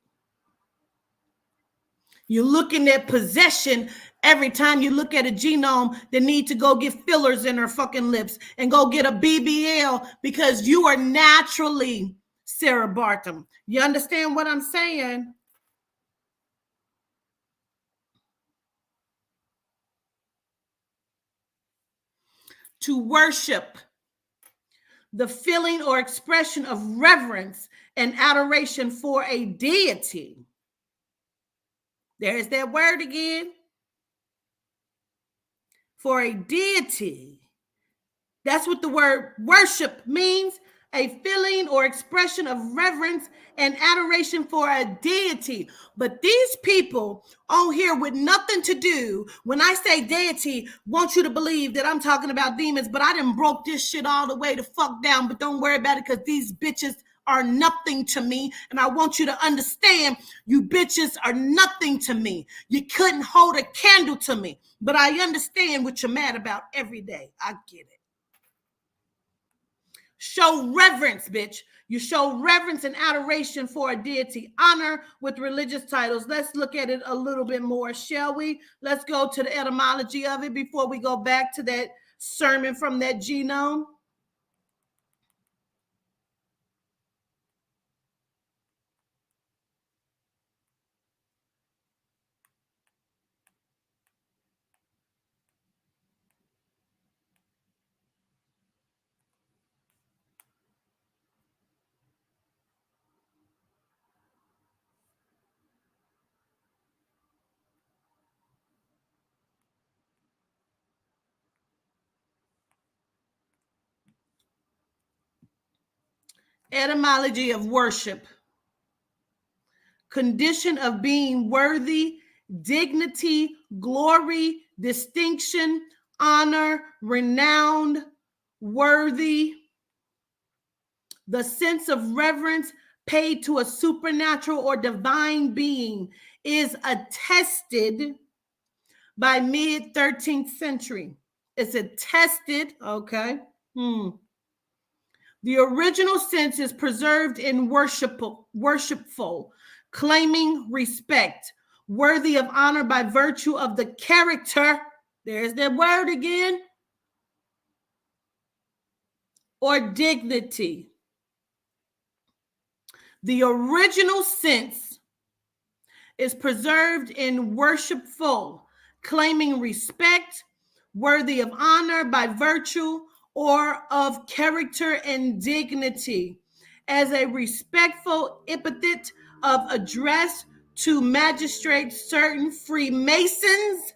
You're looking at possession every time you look at a genome that need to go get fillers in her fucking lips and go get a BBL because you are naturally Sarah Bartham. You understand what I'm saying? To worship, the feeling or expression of reverence and adoration for a deity. There's that word again. For a deity. That's what the word worship means. A feeling or expression of reverence and adoration for a deity. But these people on here with nothing to do, when I say deity, want you to believe that I'm talking about demons, but I done broke this shit all the way to fuck down, but don't worry about it because these bitches are nothing to me. And I want you to understand, you bitches are nothing to me. You couldn't hold a candle to me, but I understand what you're mad about every day. I get it. Show reverence, bitch. You show reverence and adoration for a deity. Honor with religious titles. Let's look at it a little bit more, shall we? Let's go to the etymology of it before we go back to that sermon from that genome. Etymology of worship. condition of being worthy, dignity, glory, distinction, honor, renowned, worthy. The sense of reverence paid to a supernatural or divine being is attested by mid-13th century. It's attested, okay? The original sense is preserved in worshipful, claiming respect, worthy of honor by virtue of the character, there's that word again, or dignity. The original sense is preserved in worshipful, claiming respect, worthy of honor by virtue or of character and dignity, as a respectful epithet of address to magistrates, certain Freemasons,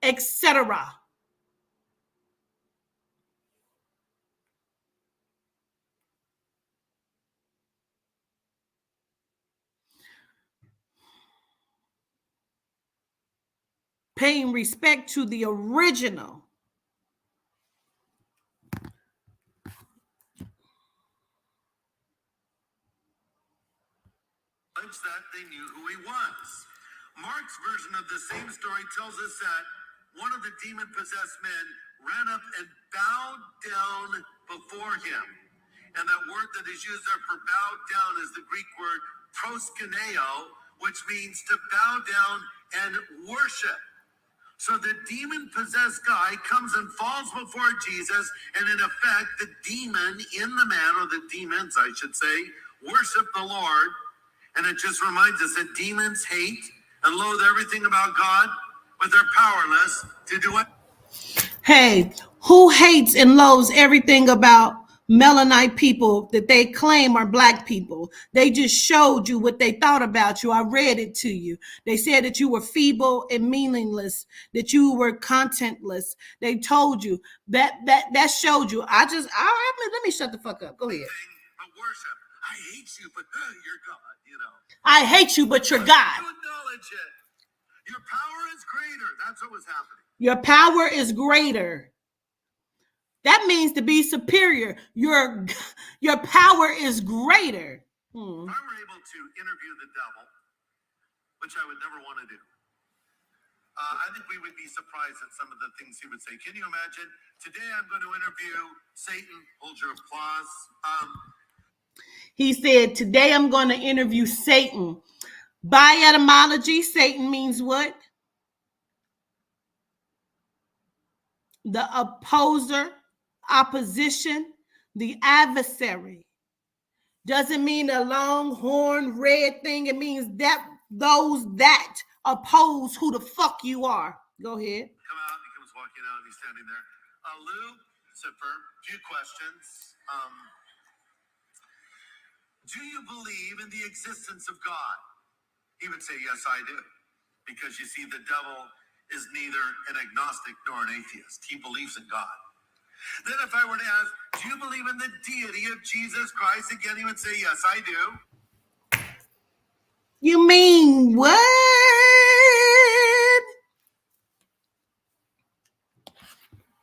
etc. Paying respect to the original. That they knew who he was. Mark's version of the same story tells us that one of the demon-possessed men ran up and bowed down before him. And that word that is used there for bowed down is the Greek word proskuneo, which means to bow down and worship. So the demon-possessed guy comes and falls before Jesus, and in effect, the demon in the man, or the demons, I should say, worship the Lord. And it just reminds us that demons hate and loathe everything about God, but they're powerless to do it. Hey, who hates and loathes everything about Melanite people that they claim are black people? They just showed you what they thought about you. I read it to you. They said that you were feeble and meaningless, that you were contentless. They told you that showed you. Let me shut the fuck up. Go ahead. But worship. I hate you, but you're God, you know. I hate you, but you're God. You acknowledge it. Your power is greater. That's what was happening. Your power is greater. That means to be superior. Your power is greater. If I were able to interview the devil, which I would never want to do, I think we would be surprised at some of the things he would say. Can you imagine? Today I'm going to interview Satan. Hold your applause. He said, today I'm going to interview Satan. By etymology, Satan means what? The opposer, opposition, the adversary. Doesn't mean a long horn red thing. It means that those that oppose who the fuck you are. Go ahead. Come out. He comes walking out. He's standing there. Lucifer, few questions. Do you believe in the existence of God? He would say, yes, I do. Because you see, the devil is neither an agnostic nor an atheist. He believes in God. Then if I were to ask, do you believe in the deity of Jesus Christ? Again, he would say, yes, I do. You mean what?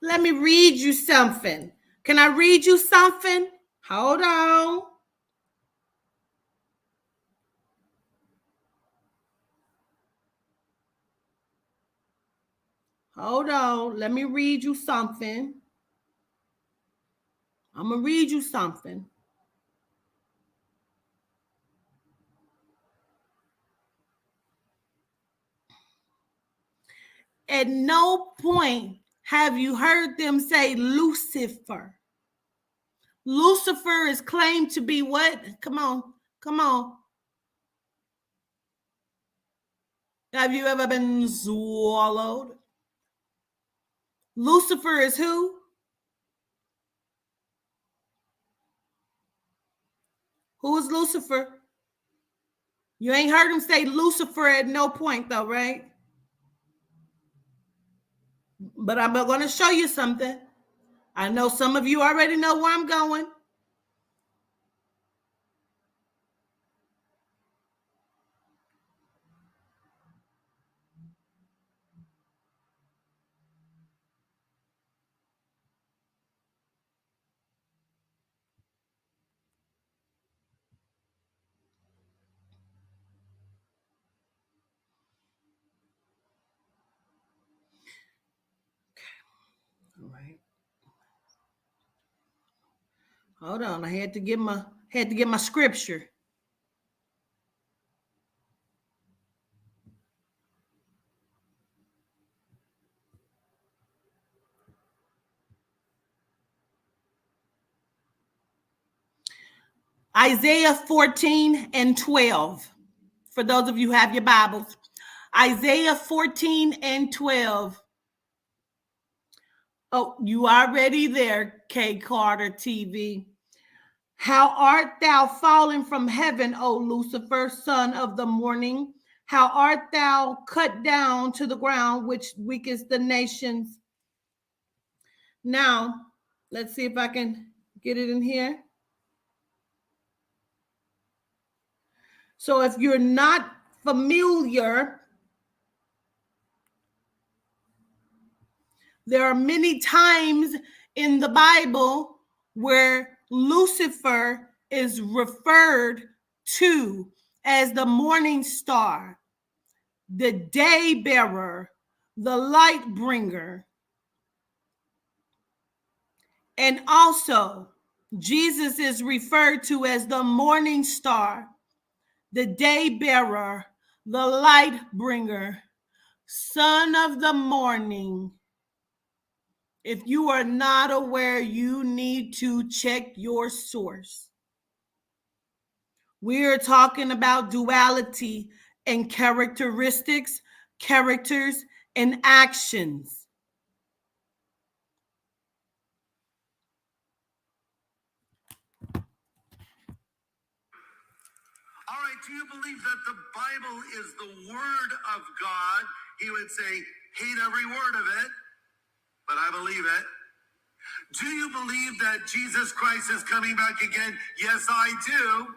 Let me read you something. Can I read you something? Hold on. Hold on. Let me read you something. I'm going to read you something. At no point have you heard them say Lucifer. Lucifer is claimed to be what? Come on. Have you ever been swallowed? Lucifer is who? Who is Lucifer? You ain't heard him say Lucifer at no point though, right? But I'm going to show you something. I know some of you already know where I'm going. Hold on. I had to get my scripture. Isaiah 14 and 12. For those of you who have your Bibles. Isaiah 14 and 12. Oh, you already there, K. Carter TV. How art thou fallen from heaven, O Lucifer, son of the morning? How art thou cut down to the ground, which weakest the nations? Now, let's see if I can get it in here. So if you're not familiar, there are many times in the Bible where Lucifer is referred to as the morning star, the day bearer, the light bringer. And also, Jesus is referred to as the morning star, the day bearer, the light bringer, son of the morning. If you are not aware, you need to check your source. We are talking about duality and characteristics, characters, and actions. All right, do you believe that the Bible is the Word of God? He would say, hate every word of it, but I believe it. Do you believe that Jesus Christ is coming back again? Yes, I do.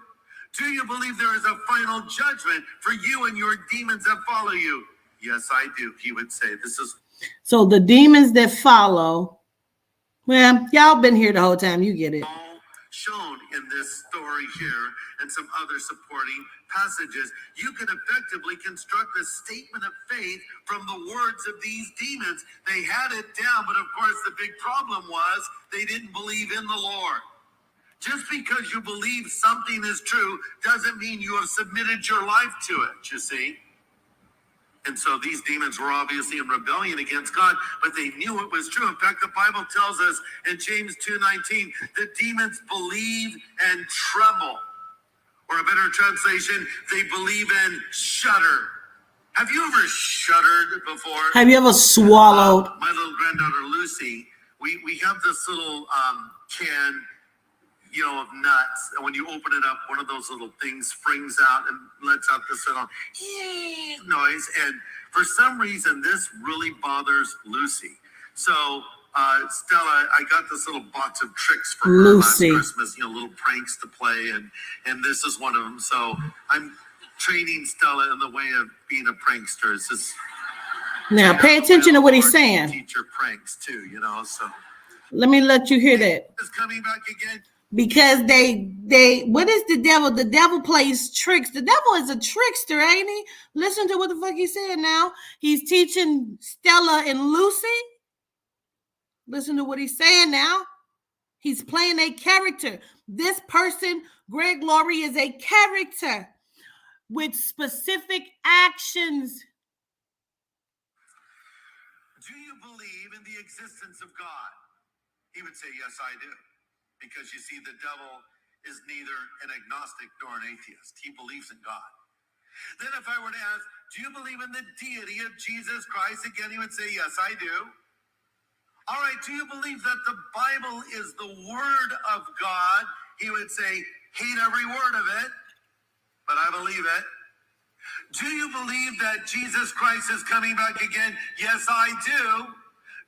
Do you believe there is a final judgment for you and your demons that follow you? Yes, I do. He would say, this is... So the demons that follow, well, y'all been here the whole time. You get it. All shown in this story here and some other supporting passages. You can effectively construct a statement of faith from the words of these demons. They had it down, but of course the big problem was they didn't believe in the Lord. Just because you believe something is true doesn't mean you have submitted your life to it, you see. And so these demons were obviously in rebellion against God, but they knew it was true. In fact, the Bible tells us in James 2:19, the demons believe and tremble. Or a better translation, they believe and shudder. Have you ever shuddered before? Have you ever swallowed? My little granddaughter Lucy, we have this little can, of nuts, and when you open it up, one of those little things springs out and lets out this little noise. And for some reason, this really bothers Lucy. So, Stella, I got this little box of tricks for her last Christmas, little pranks to play, and this is one of them. So I'm training Stella in the way of being a prankster. It's just now pay attention to what he's saying. Teach her pranks too, so. Let me let you hear that. It's coming back again. Because they what is the devil? The devil plays tricks. The devil is a trickster, ain't he? Listen to what the fuck he said now. He's teaching Stella and Lucy. Listen to what he's saying now. He's playing a character. This person, Greg Laurie, is a character with specific actions. Do you believe in the existence of God? He would say, yes, I do. Because you see, the devil is neither an agnostic nor an atheist. He believes in God. Then if I were to ask, do you believe in the deity of Jesus Christ? Again, he would say, yes, I do. All right, do you believe that the Bible is the Word of God? He would say, hate every word of it, but I believe it. Do you believe that Jesus Christ is coming back again? Yes, I do.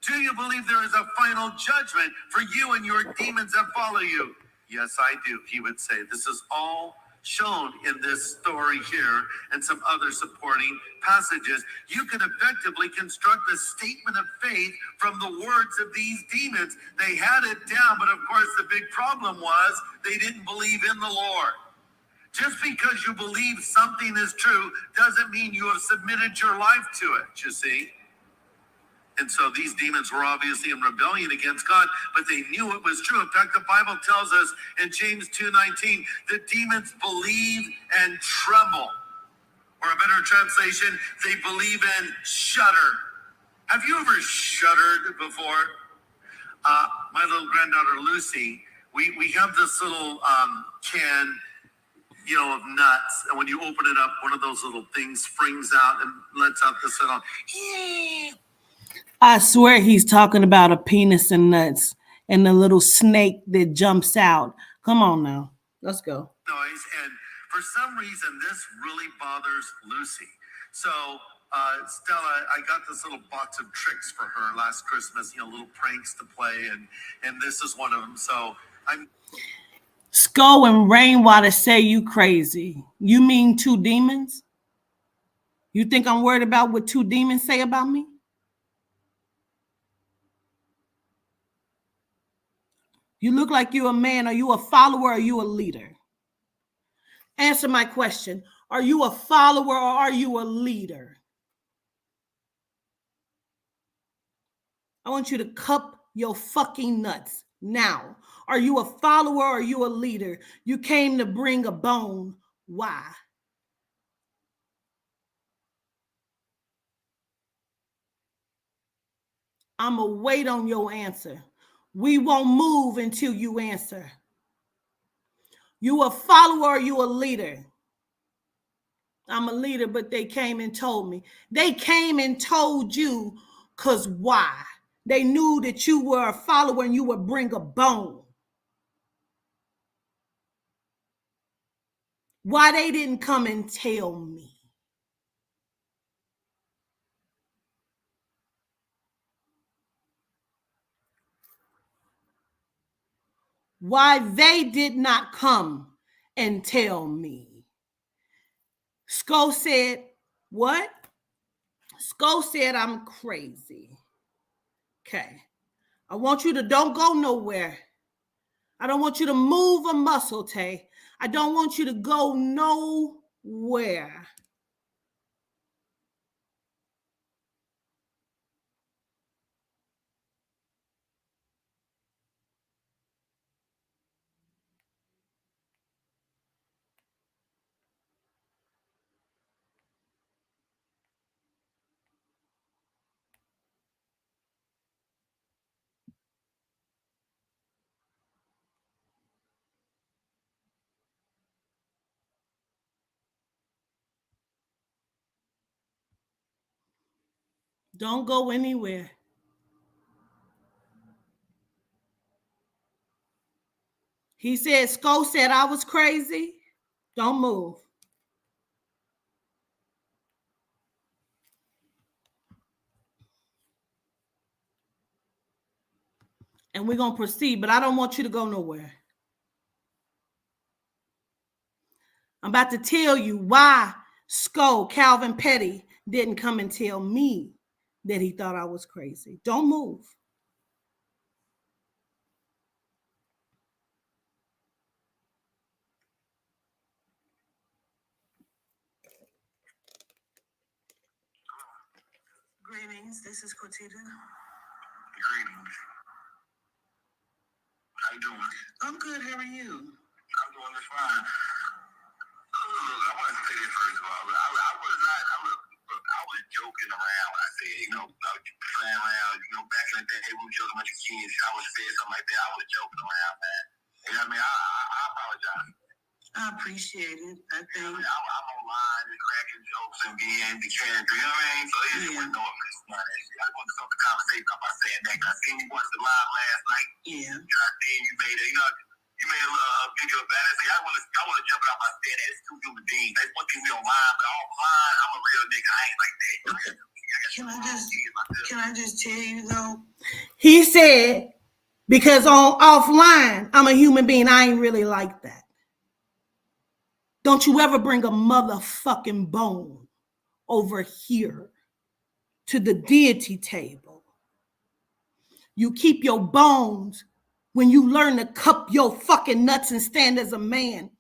Do you believe there is a final judgment for you and your demons that follow you? Yes, I do. He would say, this is all shown in this story here and some other supporting passages. You can effectively construct a statement of faith from the words of these demons. They had it down, but of course the big problem was they didn't believe in the Lord. Just because you believe something is true doesn't mean you have submitted your life to it, you see. And so these demons were obviously in rebellion against God, but they knew it was true. In fact, the Bible tells us in James 2:19, the demons believe and tremble. Or a better translation, they believe and shudder. Have you ever shuddered before? My little granddaughter Lucy, we have this little can, of nuts, and when you open it up, one of those little things springs out and lets out this little. I swear he's talking about a penis and nuts and the little snake that jumps out. Come on now, let's go. Noise, and for some reason, this really bothers Lucy. So, Stella, I got this little box of tricks for her last Christmas, little pranks to play, and this is one of them. So I'm. Skull and Rainwater say you crazy. You mean two demons? You think I'm worried about what two demons say about me? You look like you're a man. Are you a follower or are you a leader? Answer my question. Are you a follower or are you a leader? I want you to cup your fucking nuts now. Are you a follower or are you a leader? You came to bring a bone. Why? I'm going to wait on your answer. We won't move until you answer. You a follower or you a leader? I'm a leader, but they came and told me. They came and told you because why? They knew that you were a follower and you would bring a bone. Why they didn't come and tell me? Why they did not come and tell me? Sko said, what? Sko said I'm crazy. Okay. I want you to don't go nowhere. I don't want you to move a muscle, Tay. I don't want you to go nowhere. Don't go anywhere. He said, Sko said I was crazy. Don't move. And we're going to proceed, but I don't want you to go nowhere. I'm about to tell you why Sko, Calvin Petty, didn't come and tell me that he thought I was crazy. Don't move. Greetings, this is Quatita. Greetings. How you doing? I'm good, how are you? I'm doing just fine. Look, I want to say this first of all. I was joking around when I said, playing around, back in the day, we were joking about your kids. I was saying something like that. I was joking around, man. You know what I mean? I apologize. I appreciate it. I think. I'm online and cracking jokes and being the character, you know what I mean? So it was no offense. I just want to start the conversation up by saying that. I seen you watch the live last night. Yeah. And I seen you made a, you made a video about it. I want to jump out by saying that it's two human beings. That's one thing we online, but offline, I'm a real nigga. I ain't like that. Okay. Can I just tell you though? He said, because on offline, I'm a human being. I ain't really like that. Don't you ever bring a motherfucking bone over here to the deity table. You keep your bones when you learn to cup your fucking nuts and stand as a man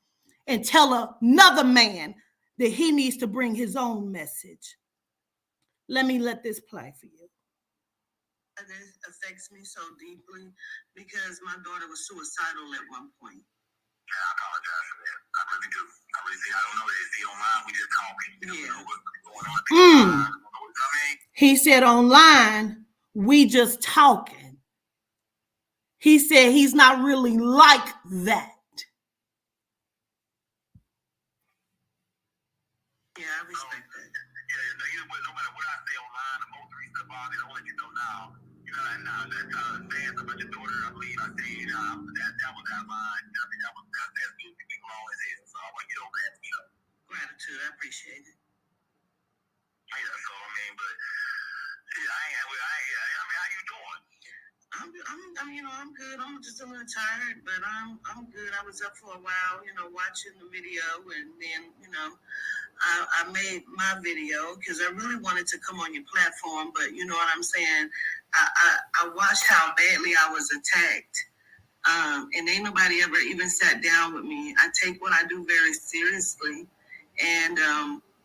and tell another man that he needs to bring his own message. Let this play for you. This affects me so deeply because my daughter was suicidal at one point. Yeah, I apologize for that. I really do. I really think I don't know that it's the online. We just talking. You know what's going on. You know what I mean? He said online, we just talking. He said he's not really like that. Yeah, I respect that. Yeah, no matter what I say online, the most recent stuff, I'll let you know now. You know, and that saying about your daughter, I believe I said that was that line. I mean, that's good to be long as hell. So I want to get over that. Gratitude, I appreciate it. Yeah, so I mean, but yeah, I mean, how you doing? I'm good. I'm just a little tired, but I'm good. I was up for a while, watching the video, and then, I made my video because I really wanted to come on your platform, but you know what I'm saying? I watched how badly I was attacked, and ain't nobody ever even sat down with me. I take what I do very seriously, and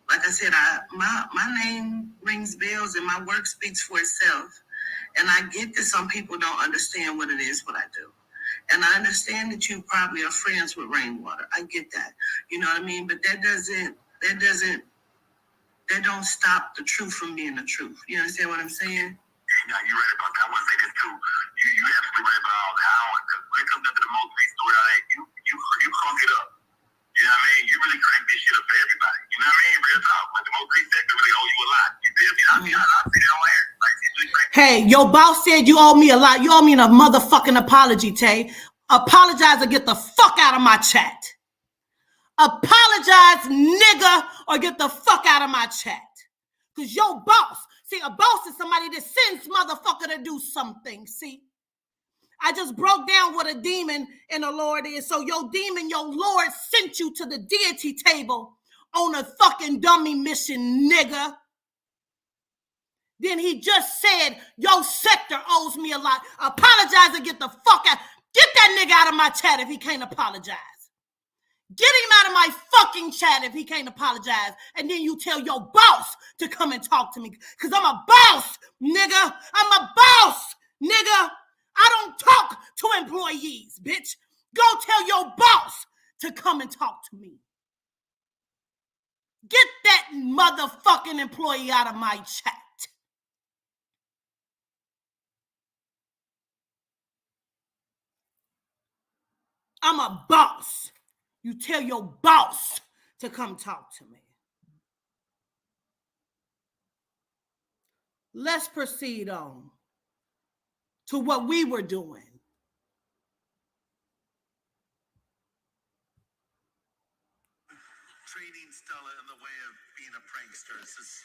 like I said, my name rings bells, and my work speaks for itself. And I get that some people don't understand what it is, what I do. And I understand that you probably are friends with Rainwater. I get that. You know what I mean? But that don't stop the truth from being the truth. You understand what I'm saying? Yeah, you're right about that. I want to say this too. You absolutely right about all that. When it comes down to the most recent story, you crunk it up. You know what I mean? You really crank this shit up for everybody. You know what I mean? Real talk. Like the most recent sector really owe you a lot. You feel me? I mean, I see it on air. Like, hey, your boss said you owe me a lot. You owe me a motherfucking apology, Tay. Apologize or get the fuck out of my chat. Apologize, nigga, or get the fuck out of my chat. Because your boss, see, a boss is somebody that sends motherfucker to do something, see? I just broke down what a demon and a Lord is. So your demon, your Lord sent you to the deity table on a fucking dummy mission, nigga. Then he just said, your sector owes me a lot. Apologize and get the fuck out. Get that nigga out of my chat if he can't apologize. Get him out of my fucking chat if he can't apologize. And then you tell your boss to come and talk to me. Because I'm a boss, nigga. I'm a boss, nigga. I don't talk to employees, bitch. Go tell your boss to come and talk to me. Get that motherfucking employee out of my chat. I'm a boss. You tell your boss to come talk to me. Let's proceed on to what we were doing. Training Stella in the way of being a prankster. This is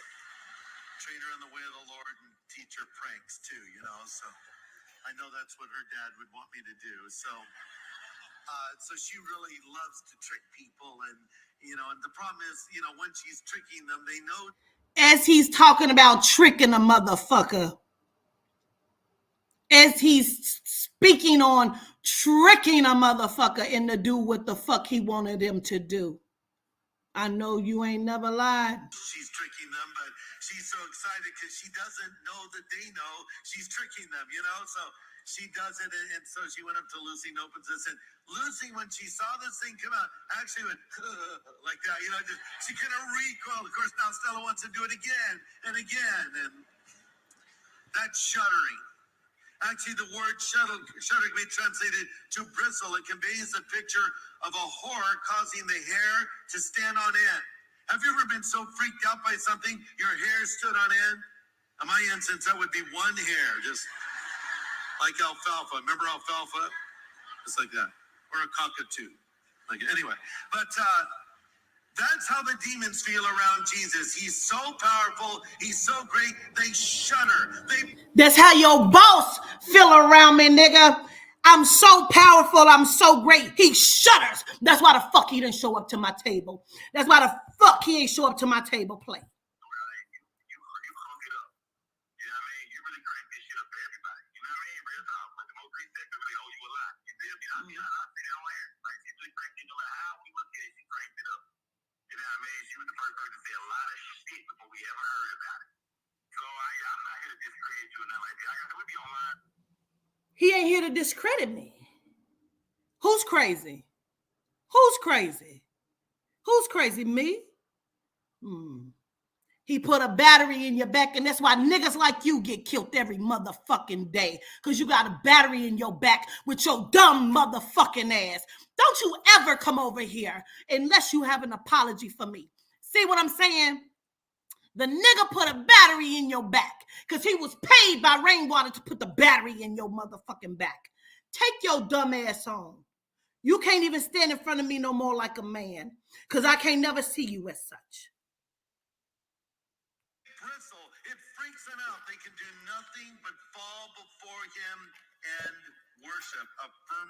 train her in the way of the Lord and teach her pranks too, so I know that's what her dad would want me to do. So she really loves to trick people, and and the problem is, when she's tricking them, they know. As he's talking about tricking a motherfucker, as he's speaking on tricking a motherfucker into do what the fuck he wanted him to do. I know you ain't never lied. She's tricking them, but she's so excited because she doesn't know that they know she's tricking them, so she does it, and so she went up to Lucy and opens this, and Lucy, when she saw this thing come out, actually went like that, she kind of recoiled. Of course, now Stella wants to do it again and again, and that's shuddering. Actually, the word shudder can be translated to bristle. It conveys a picture of a horror causing the hair to stand on end. Have you ever been so freaked out by something your hair stood on end? In my instance, that would be one hair, just like alfalfa. Remember alfalfa? Just like that. Or a cockatoo. Anyway, but that's how the demons feel around Jesus. He's so powerful. He's so great. They shudder. That's how your boss feel around me, nigga. I'm so powerful. I'm so great. He shudders. That's why the fuck he didn't show up to my table. That's why the fuck he ain't show up to my table plate. She was the first person to say a lot of shit before we ever heard about it. So I'm not here to discredit you He ain't here to discredit me. Who's crazy? Who's crazy? Who's crazy? Me? He put a battery in your back, and that's why niggas like you get killed every motherfucking day, because you got a battery in your back with your dumb motherfucking ass. Don't you ever come over here unless you have an apology for me. See what I'm saying? The nigga put a battery in your back because he was paid by Rainwater to put the battery in your motherfucking back. Take your dumb ass home. You can't even stand in front of me no more like a man, because I can't never see you as such. Bristle, it freaks them out. They can do nothing but fall before him and worship.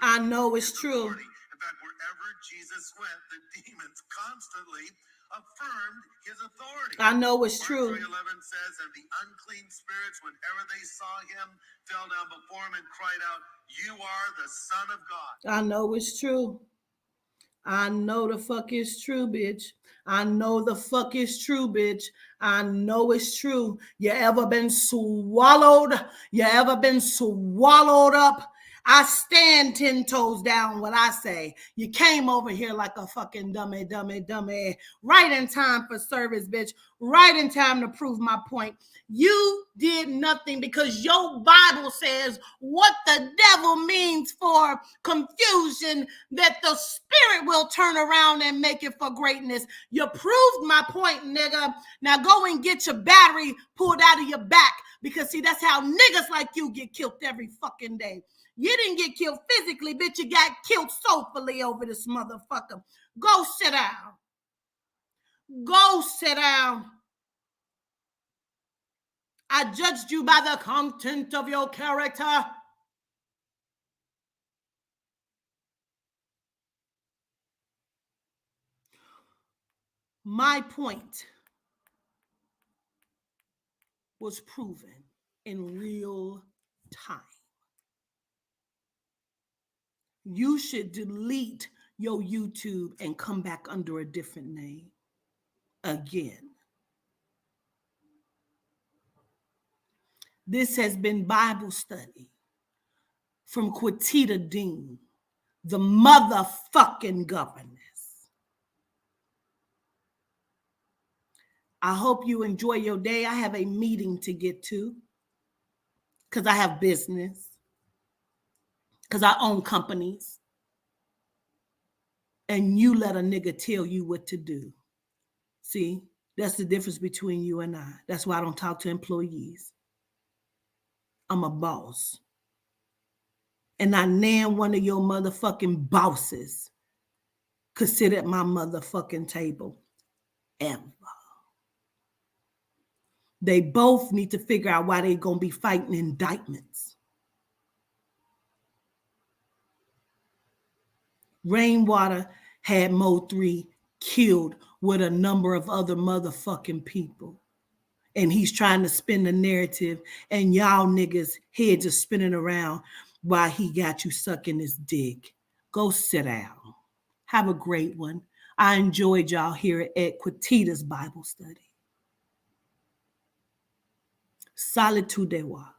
I know it's true. In fact, wherever Jesus went, the demons constantly affirmed his authority. I know it's true. Mark 3:11 says, and the unclean spirits, whenever they saw him, fell down before him and cried out, "You are the Son of God." I know it's true. I know the fuck is true, bitch. I know the fuck is true, bitch. I know it's true. You ever been swallowed? You ever been swallowed up? I stand 10 toes down what I say. You came over here like a fucking dummy. Right in time for service, bitch. Right in time to prove my point. You did nothing because your Bible says what the devil means for confusion, that the spirit will turn around and make it for greatness. You proved my point, nigga. Now go and get your battery pulled out of your back, because see, that's how niggas like you get killed every fucking day. You didn't get killed physically, bitch. You got killed soulfully over this motherfucker. Go sit down. Go sit down. I judged you by the content of your character. My point was proven in real time. You should delete your YouTube and come back under a different name again. This has been Bible study from Quatita Dean, the motherfucking governess. I hope you enjoy your day. I have a meeting to get to because I have business, because I own companies, and you let a nigga tell you what to do. See, that's the difference between you and I. That's why I don't talk to employees. I'm a boss. And not nan one of your motherfucking bosses could sit at my motherfucking table ever. They both need to figure out why they're going to be fighting indictments. Rainwater had Mo 3 killed with a number of other motherfucking people. And he's trying to spin the narrative, and y'all niggas heads are spinning around while he got you sucking his dick. Go sit down. Have a great one. I enjoyed y'all here at Quatita's Bible study. Salitudewa.